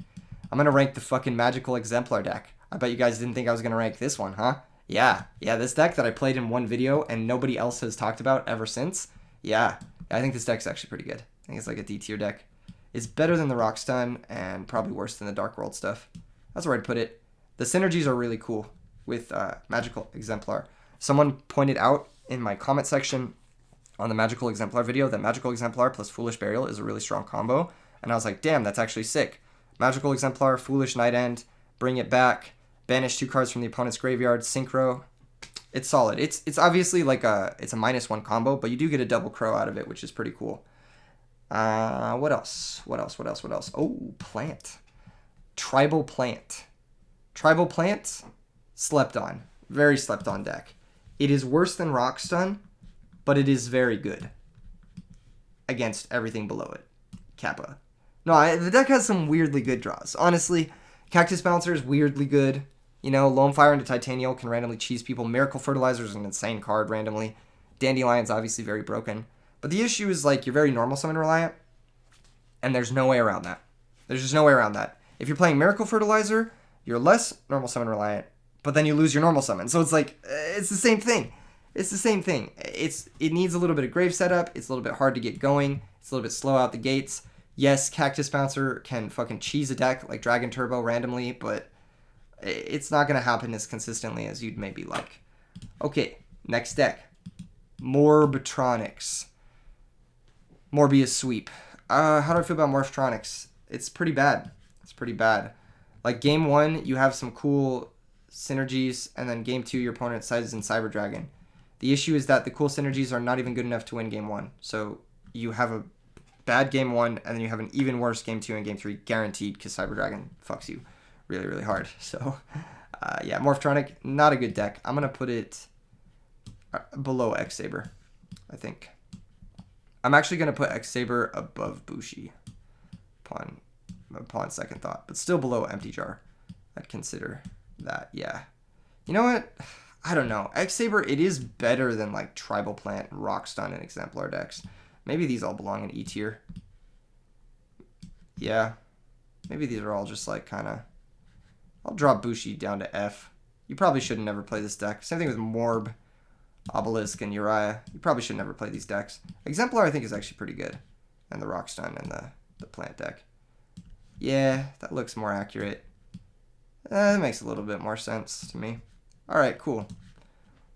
I'm going to rank the fucking Magical Exemplar deck. I bet you guys didn't think I was going to rank this one, huh? Yeah, this deck that I played in one video and nobody else has talked about ever since. Yeah, I think this deck's actually pretty good. I think it's like a D tier deck. It's better than the Rockstun and probably worse than the Dark World stuff. That's where I'd put it. The synergies are really cool with Magical Exemplar. Someone pointed out in my comment section on the Magical Exemplar video that Magical Exemplar plus Foolish Burial is a really strong combo. And I was like, damn, that's actually sick. Magical Exemplar, Foolish Night End, bring it back. Banish 2 cards from the opponent's graveyard, synchro. It's solid. It's obviously like it's a -1 combo, but you do get a double crow out of it, which is pretty cool. What else? Oh, plant. Tribal Plant. Tribal Plant, slept on. Very slept on deck. It is worse than Rockstun, but it is very good against everything below it. Kappa. No, the deck has some weirdly good draws. Honestly, Cactus Bouncer is weirdly good. You know, Lone Fire into Titanial can randomly cheese people. Miracle Fertilizer is an insane card randomly. Dandelion's obviously very broken. But the issue is, like, you're very normal summon reliant, and there's no way around that. There's just no way around that. If you're playing Miracle Fertilizer, you're less normal summon reliant, but then you lose your normal summon. So it's like, it's the same thing. It's the same thing. It needs a little bit of grave setup. It's a little bit hard to get going. It's a little bit slow out the gates. Yes, Cactus Bouncer can fucking cheese a deck like Dragon Turbo randomly, but it's not going to happen as consistently as you'd maybe like. Okay, next deck. Morbtronics. Morbius Sweep. How do I feel about Morphtronics? It's pretty bad. It's pretty bad. Like, game 1, you have some cool synergies, and then game 2, your opponent sizes in Cyber Dragon. The issue is that the cool synergies are not even good enough to win game 1. So you have a bad game 1, and then you have an even worse game 2 and game 3 guaranteed, because Cyber Dragon fucks you really, really hard. So, yeah, Morphtronic, not a good deck. I'm going to put it below Xsaber, I think. I'm actually going to put Xsaber above Bushi upon second thought, but still below Empty Jar. I'd consider that, yeah. You know what? I don't know. Xsaber, it is better than, like, Tribal Plant, Rockstun, and Exemplar decks. Maybe these all belong in E tier. Yeah. Maybe these are all just, like, kind of... I'll drop Bushi down to F. You probably should never play this deck. Same thing with Morb, Obelisk, and Uriah. You probably should never play these decks. Exemplar, I think, is actually pretty good. And the Rockstun and the Plant deck. Yeah, that looks more accurate. That makes a little bit more sense to me. Alright, cool.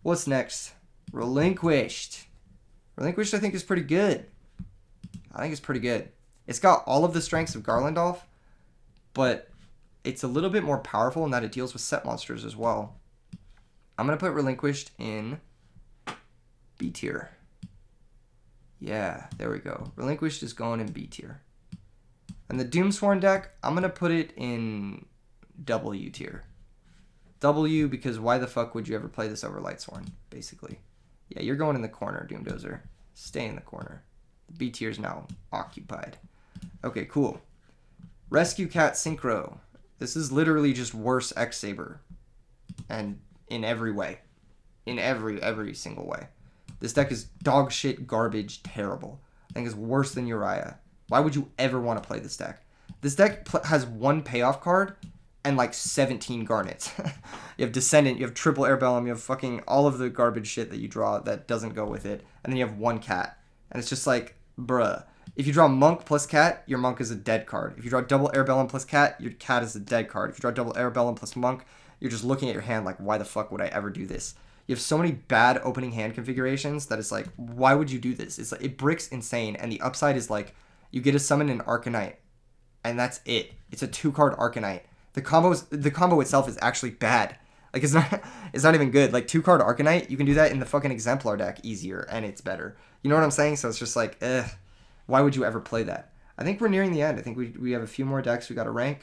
What's next? Relinquished. Relinquished, I think, is pretty good. I think it's pretty good. It's got all of the strengths of Garlandolf, but it's a little bit more powerful in that it deals with set monsters as well. I'm going to put Relinquished in B tier. Yeah, there we go. Relinquished is going in B tier. And the Doomsworn deck, I'm going to put it in W tier. W, because why the fuck would you ever play this over Lightsworn, basically. Yeah, you're going in the corner, Doomdozer. Stay in the corner. The B tier is now occupied. Okay, cool. Rescue Cat Synchro. This is literally just worse Xsaber. And in every way. In every single way. This deck is dog shit, garbage, terrible. I think it's worse than Uriah. Why would you ever want to play this deck? This deck has one payoff card, and like 17 Garnets. You have Descendant, you have Triple Airbellum, you have fucking all of the garbage shit that you draw that doesn't go with it. And then you have one cat. And it's just like, bruh. If you draw Monk plus cat, your Monk is a dead card. If you draw double Airbellum plus cat, your cat is a dead card. If you draw double Airbellum plus Monk, you're just looking at your hand like, why the fuck would I ever do this? You have so many bad opening hand configurations that it's like, why would you do this? It's like, it bricks insane, and the upside is like, you get to summon an Arcanite, and that's it. It's a 2-card Arcanite. The combo itself is actually bad. Like, it's not even good. Like, 2-card Arcanite, you can do that in the fucking Exemplar deck easier, and it's better. You know what I'm saying? So it's just like, why would you ever play that? I think we're nearing the end. I think we have a few more decks we got to rank.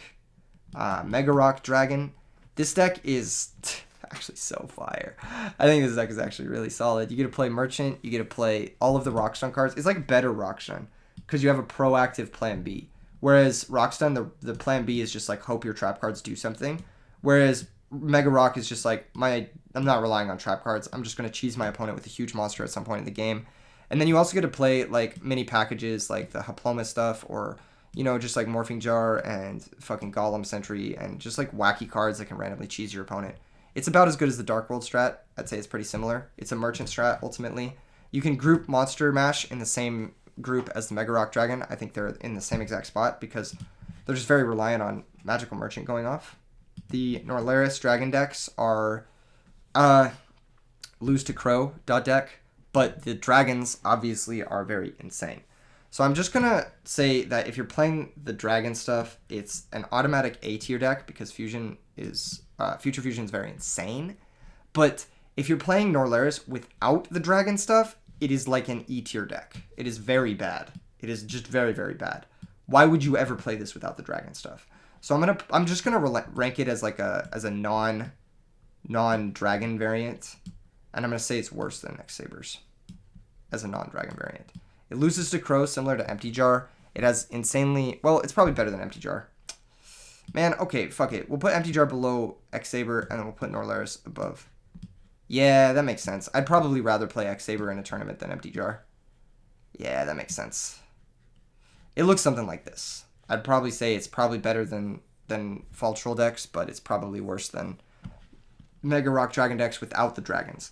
Mega Rock Dragon. This deck is actually so fire. I think this deck is actually really solid. You get to play Merchant. You get to play all of the Rockstone cards. It's like better Rockstone because you have a proactive plan B. Whereas Rockstone, the plan B is just like hope your trap cards do something. Whereas Mega Rock is just like, I'm not relying on trap cards. I'm just going to cheese my opponent with a huge monster at some point in the game. And then you also get to play like mini packages like the Haploma stuff, or, you know, just like Morphing Jar and fucking Golem Sentry and just like wacky cards that can randomly cheese your opponent. It's about as good as the Dark World strat. I'd say it's pretty similar. It's a Merchant strat, ultimately. You can group Monster Mash in the same group as the Mega Rock Dragon. I think they're in the same exact spot because they're just very reliant on Magical Merchant going off. The Norlaris Dragon decks are lose to Crow deck, but the dragons obviously are very insane. So I'm just going to say that if you're playing the dragon stuff, it's an automatic A tier deck because Future Fusion is very insane. But if you're playing Norlaris without the dragon stuff, it is like an E tier deck. It is very bad. It is just very, very bad. Why would you ever play this without the dragon stuff? So I'm just gonna rank it as like a non-dragon variant, and I'm gonna say it's worse than Xsaber's as a non-dragon variant. It loses to Crow, similar to Empty Jar. It has insanely, well, it's probably better than Empty Jar. Man, okay, fuck it. We'll put Empty Jar below Xsaber, and then we'll put Norlaris above. Yeah, that makes sense. I'd probably rather play Xsaber in a tournament than Empty Jar. Yeah, that makes sense. It looks something like this. I'd probably say it's probably better than Fall Troll decks, but it's probably worse than Mega Rock Dragon decks without the dragons.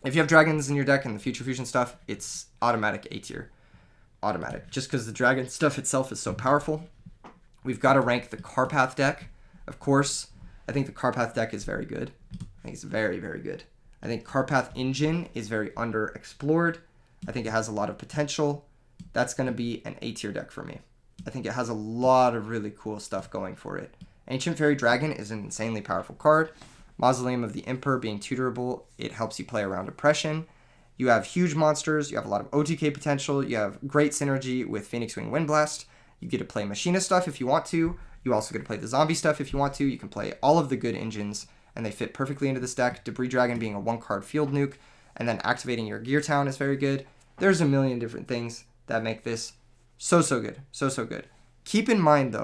If you have dragons in your deck and the Future Fusion stuff, it's automatic A tier. Automatic. Just because the dragon stuff itself is so powerful. We've got to rank the Carpath deck. Of course, I think the Carpath deck is very good. I think it's very, very good. I think Carpath Engine is very underexplored. I think it has a lot of potential. That's going to be an A tier deck for me. I think it has a lot of really cool stuff going for it. Ancient Fairy Dragon is an insanely powerful card. Mausoleum of the Emperor being tutorable, it helps you play around Oppression. You have huge monsters, you have a lot of OTK potential, you have great synergy with Phoenix Wing Windblast. You get to play Machina stuff if you want to. You also get to play the zombie stuff if you want to. You can play all of the good engines, and they fit perfectly into this deck. Debris Dragon being a 1-card field nuke, and then activating your Gear Town is very good. There's a million different things that make this so good. So good. Keep in mind,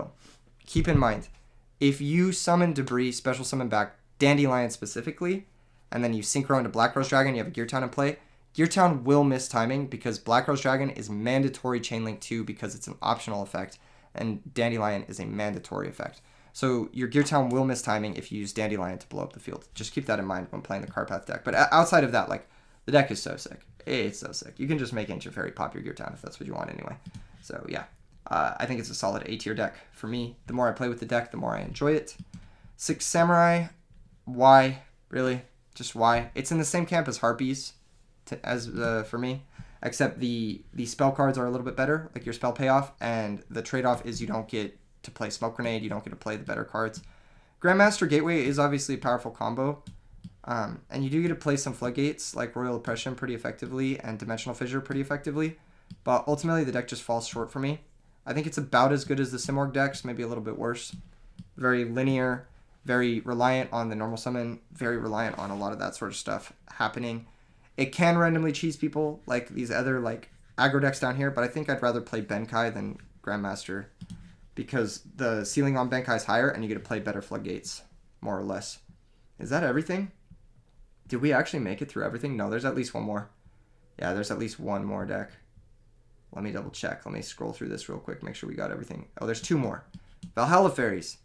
if you summon Debris, special summon back Dandelion specifically, and then you synchro into Black Rose Dragon, you have a Gear Town in play, Gear Town will miss timing because Black Rose Dragon is mandatory Chainlink 2 because it's an optional effect, and Dandelion is a mandatory effect. So your Gear Town will miss timing if you use Dandelion to blow up the field. Just keep that in mind when playing the Carpath deck. But outside of that, like, the deck is so sick. It's so sick. You can just make Ancient Fairy pop your Gear Town if that's what you want anyway. So yeah, I think it's a solid A tier deck for me. The more I play with the deck, the more I enjoy it. Six Samurai, why? Really? Just why? It's in the same camp as Harpies for me, except the spell cards are a little bit better, like your spell payoff, and the trade-off is you don't get to play Smoke Grenade, you don't get to play the better cards. Grandmaster Gateway is obviously a powerful combo, and you do get to play some Floodgates, like Royal Oppression pretty effectively, and Dimensional Fissure pretty effectively, but ultimately the deck just falls short for me. I think it's about as good as the Simorgh decks, maybe a little bit worse. Very linear, very reliant on the normal summon, very reliant on a lot of that sort of stuff happening. It can randomly cheese people, like these other like aggro decks down here, but I think I'd rather play Benkai than Grandmaster because the ceiling on Benkai is higher and you get to play better Floodgates, more or less. Is that everything? Did we actually make it through everything? No, there's at least one more. Yeah, there's at least one more deck. Let me double check. Let me scroll through this real quick, make sure we got everything. Oh, there's two more. Valhalla Fairies.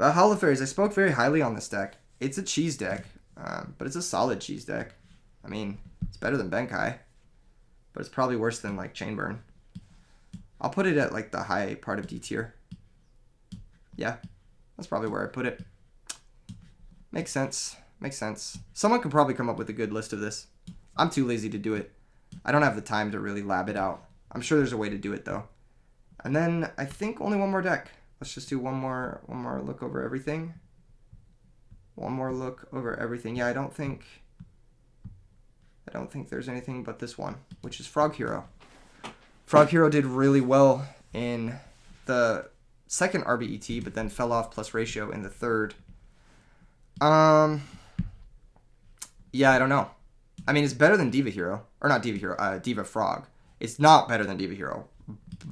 Valhalla Fairies, I spoke very highly on this deck. It's a cheese deck, but it's a solid cheese deck. I mean, it's better than Benkai, but it's probably worse than like Chainburn. I'll put it at like the high part of D tier. Yeah, that's probably where I put it. Makes sense. Makes sense. Someone could probably come up with a good list of this. I'm too lazy to do it. I don't have the time to really lab it out. I'm sure there's a way to do it though. And then I think only one more deck. Let's just do one more look over everything. One more look over everything. Yeah, I don't think there's anything but this one, which is Frog Hero. Frog Hero did really well in the second RBET, but then fell off plus ratio in the third. Yeah, I don't know. I mean, it's better than Diva Hero. Or not Diva Hero, Diva Frog. It's not better than Diva Hero.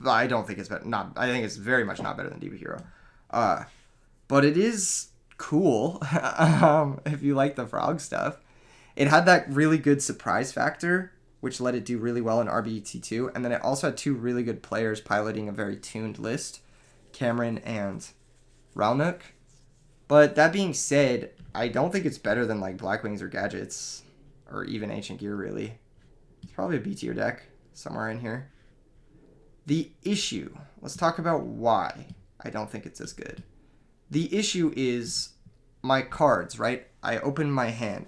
I don't think it's better. I think it's very much not better than Diva Hero. But it is cool if you like the frog stuff. It had that really good surprise factor, which let it do really well in RBET2. And then it also had two really good players piloting a very tuned list, Cameron and Ralnook. But that being said, I don't think it's better than like Blackwings or Gadgets, or even Ancient Gear, really. It's probably a B tier deck somewhere in here. The issue, let's talk about why I don't think it's as good. The issue is my cards, right? I open my hand.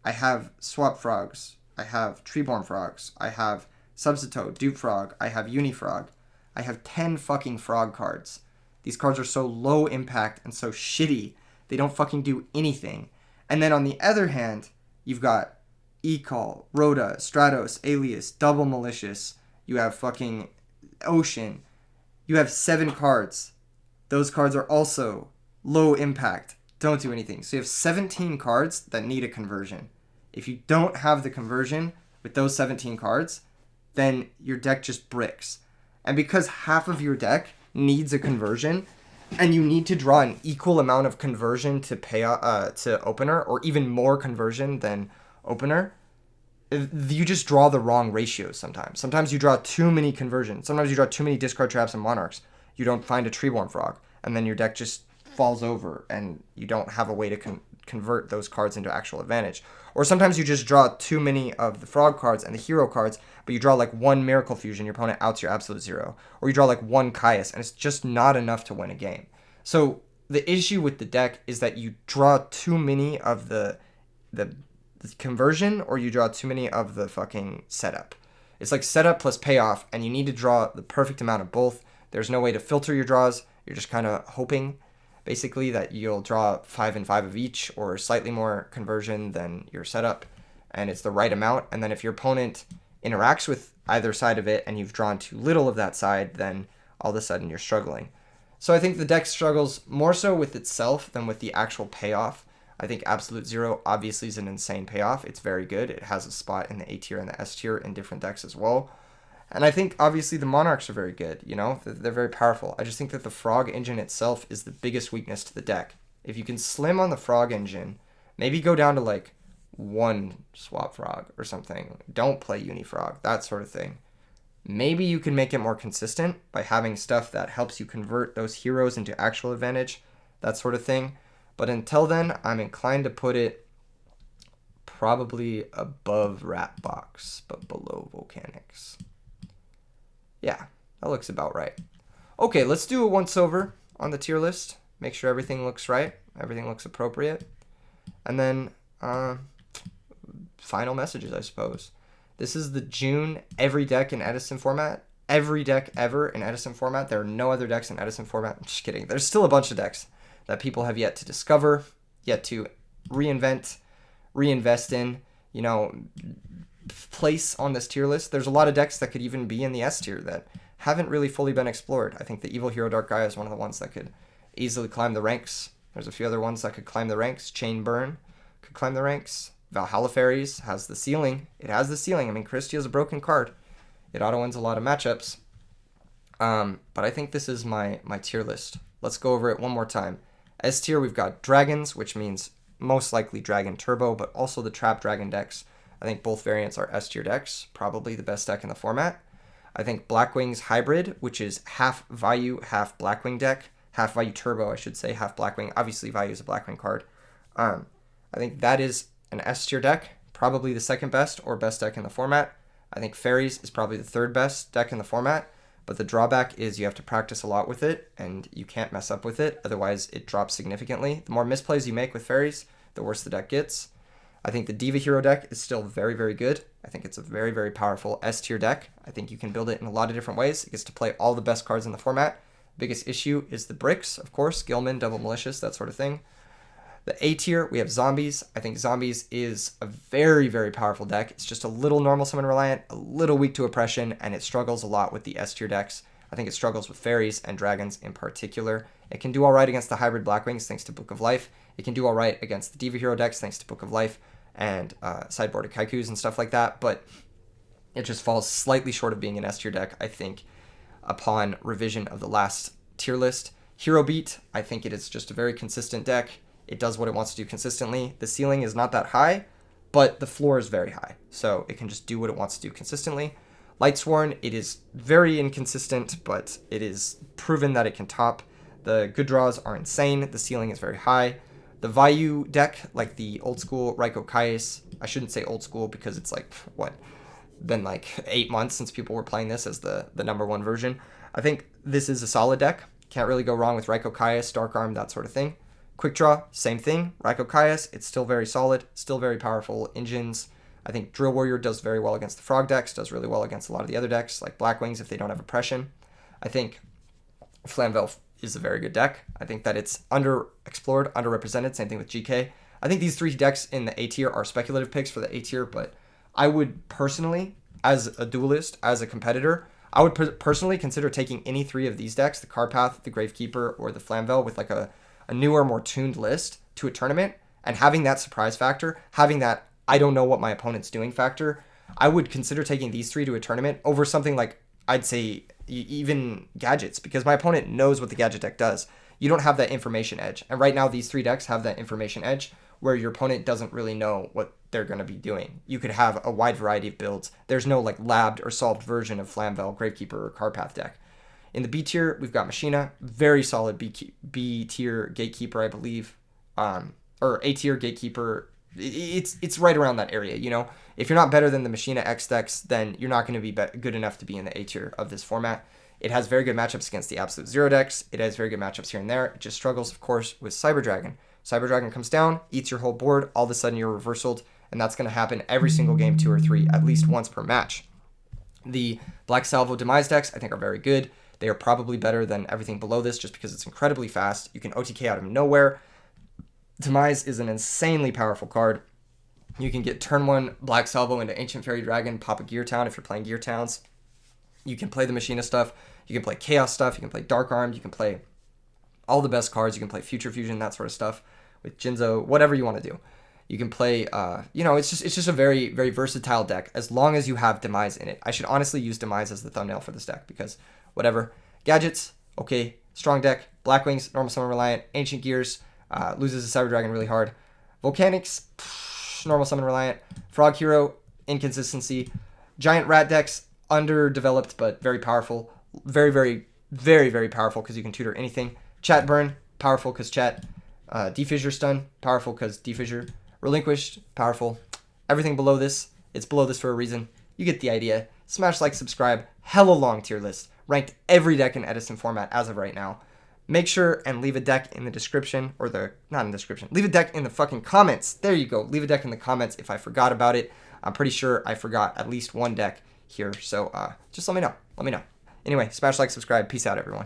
I have Swap Frogs. I have Treeborn Frogs. I have Substitute, Dupe Frog. I have Unifrog. I have 10 fucking frog cards. These cards are so low impact and so shitty. They don't fucking do anything. And then on the other hand, you've got Ecall, Rhoda, Stratos, Alias, Double Malicious. You have fucking Ocean. You have 7 cards. Those cards are also low impact. Don't do anything. So you have 17 cards that need a conversion. If you don't have the conversion with those 17 cards, then your deck just bricks. And because half of your deck needs a conversion, and you need to draw an equal amount of conversion to to opener, or even more conversion than opener, you just draw the wrong ratios sometimes. Sometimes you draw too many conversions. Sometimes you draw too many discard traps and monarchs. You don't find a Treeborn Frog, and then your deck just falls over, and you don't have a way to convert those cards into actual advantage. Or sometimes you just draw too many of the frog cards and the hero cards, but you draw like one Miracle Fusion, your opponent outs your Absolute Zero. Or you draw like one Caius, and it's just not enough to win a game. So the issue with the deck is that you draw too many of the conversion, or you draw too many of the fucking setup. It's like setup plus payoff, and you need to draw the perfect amount of both. There's no way to filter your draws. You're just kind of hoping, basically, that you'll draw 5 and 5 of each, or slightly more conversion than your setup, and it's the right amount. And then if your opponent interacts with either side of it, and you've drawn too little of that side, then all of a sudden you're struggling. So I think the deck struggles more so with itself than with the actual payoff. I think Absolute Zero obviously is an insane payoff. It's very good. It has a spot in the A tier and the S tier in different decks as well. And I think obviously the Monarchs are very good, you know? They're very powerful. I just think that the Frog engine itself is the biggest weakness to the deck. If you can slim on the Frog engine, maybe go down to like one Swap Frog or something. Don't play Unifrog, that sort of thing. Maybe you can make it more consistent by having stuff that helps you convert those heroes into actual advantage, that sort of thing. But until then, I'm inclined to put it probably above Ratbox, but below Volcanics. Yeah, that looks about right. Okay, let's do a once-over on the tier list. Make sure everything looks right, everything looks appropriate. And then final messages, I suppose. This is the June every deck in Edison format. Every deck ever in Edison format. There are no other decks in Edison format. I'm just kidding. There's still a bunch of decks that people have yet to discover, yet to reinvent, reinvest in, you know, place on this tier list. There's a lot of decks that could even be in the S tier that haven't really fully been explored. I think the Evil Hero Dark Gaia is one of the ones that could easily climb the ranks. There's a few other ones that could climb the ranks. Chain Burn could climb the ranks. Valhalla Fairies has the ceiling. It has the ceiling. I mean, Christie is a broken card. It auto-wins a lot of matchups. But I think this is my tier list. Let's go over it one more time. S tier, we've got Dragons, which means most likely Dragon Turbo, but also the Trap Dragon decks. I think both variants are S tier decks, probably the best deck in the format. I think Blackwings Hybrid, which is half Vayu, half Blackwing deck, half Vayu Turbo, I should say, half Blackwing. Obviously, Vayu is a Blackwing card. I think that is an S tier deck, probably the second best or best deck in the format. I think Fairies is probably the third best deck in the format, but the drawback is you have to practice a lot with it, and you can't mess up with it, otherwise it drops significantly. The more misplays you make with Fairies, the worse the deck gets. I think the Diva Hero deck is still very, very good. I think it's a very, very powerful S tier deck. I think you can build it in a lot of different ways. It gets to play all the best cards in the format. Biggest issue is the bricks, of course, Gilman, Double Malicious, that sort of thing. The A tier, we have Zombies. I think Zombies is a very, very powerful deck. It's just a little normal summon reliant, a little weak to oppression, and it struggles a lot with the S tier decks. I think it struggles with Fairies and Dragons in particular. It can do all right against the hybrid Blackwings thanks to Book of Life. It can do all right against the Diva Hero decks thanks to Book of Life and sideboarded Kaikus and stuff like that, but it just falls slightly short of being an S tier deck, I think, upon revision of the last tier list. Hero Beat, I think it is just a very consistent deck. It does what it wants to do consistently. The ceiling is not that high, but the floor is very high, so it can just do what it wants to do consistently. Lightsworn, it is very inconsistent, but it is proven that it can top. The good draws are insane. The ceiling is very high. The Vayu deck, like the old school Raiko Kaius, I shouldn't say old school because it's like, what, been like 8 months since people were playing this as the number one version. I think this is a solid deck. Can't really go wrong with Raiko Kaius, Dark Arm, that sort of thing. Quickdraw, same thing. Raiko Kaius, it's still very solid, still very powerful engines. I think Drill Warrior does very well against the Frog decks, does really well against a lot of the other decks, like Blackwings if they don't have oppression. I think Flamvel is a very good deck. I think that it's underexplored, underrepresented. Same thing with GK. I think these three decks in the A tier are speculative picks for the A tier, but I would personally, as a duelist, as a competitor, I would personally consider taking any three of these decks, the Carpath, the Gravekeeper, or the Flamvel, with like a newer, more tuned list to a tournament, and having that surprise factor, having that I don't know what my opponent's doing factor. I would consider taking these three to a tournament over something like, I'd say, even gadgets, because my opponent knows what the gadget deck does. You don't have that information edge. And right now, these three decks have that information edge where your opponent doesn't really know what they're going to be doing. You could have a wide variety of builds. There's no like labbed or solved version of Flamvel, Gravekeeper, or Carpath deck. In the B tier, we've got Machina, very solid B tier Gatekeeper, I believe, or A tier Gatekeeper. It's right around that area, you know. If you're not better than the Machina X decks, then you're not going to be good enough to be in the A tier of this format. It has very good matchups against the Absolute Zero decks. It has very good matchups here and there. It just struggles, of course, with Cyber Dragon. Cyber Dragon comes down, eats your whole board, all of a sudden you're reversaled, and that's going to happen every single game, 2 or 3, at least once per match. The Black Salvo Demise decks, I think, are very good. They are probably better than everything below this just because it's incredibly fast. You can OTK out of nowhere. Demise is an insanely powerful card. You can get turn 1 Black Salvo into Ancient Fairy Dragon, pop a Gear Town if you're playing Gear Towns. You can play the Machina stuff. You can play Chaos stuff. You can play Dark Arm. You can play all the best cards. You can play Future Fusion, that sort of stuff with Jinzo, whatever you want to do. You can play, it's just a very, very versatile deck as long as you have Demise in it. I should honestly use Demise as the thumbnail for this deck because whatever. Gadgets, okay. Strong deck. Blackwings, normal summon reliant. Ancient Gears, loses a Cyber Dragon really hard. Volcanics, normal summon reliant. Frog Hero, inconsistency. Giant Rat decks, underdeveloped but very powerful. Very, very, very, very powerful because you can tutor anything. Chat Burn, powerful because chat. Defissure Stun, powerful because Defissure. Relinquished, powerful. Everything below this, it's below this for a reason. You get the idea. Smash like, subscribe. Hella long tier list. Ranked every deck in Edison format as of right now. Make sure and leave a deck in the description, not in the description. Leave a deck in the fucking comments. There you go. Leave a deck in the comments if I forgot about it. I'm pretty sure I forgot at least one deck here. So just let me know. Let me know. Anyway, smash like, subscribe. Peace out, everyone.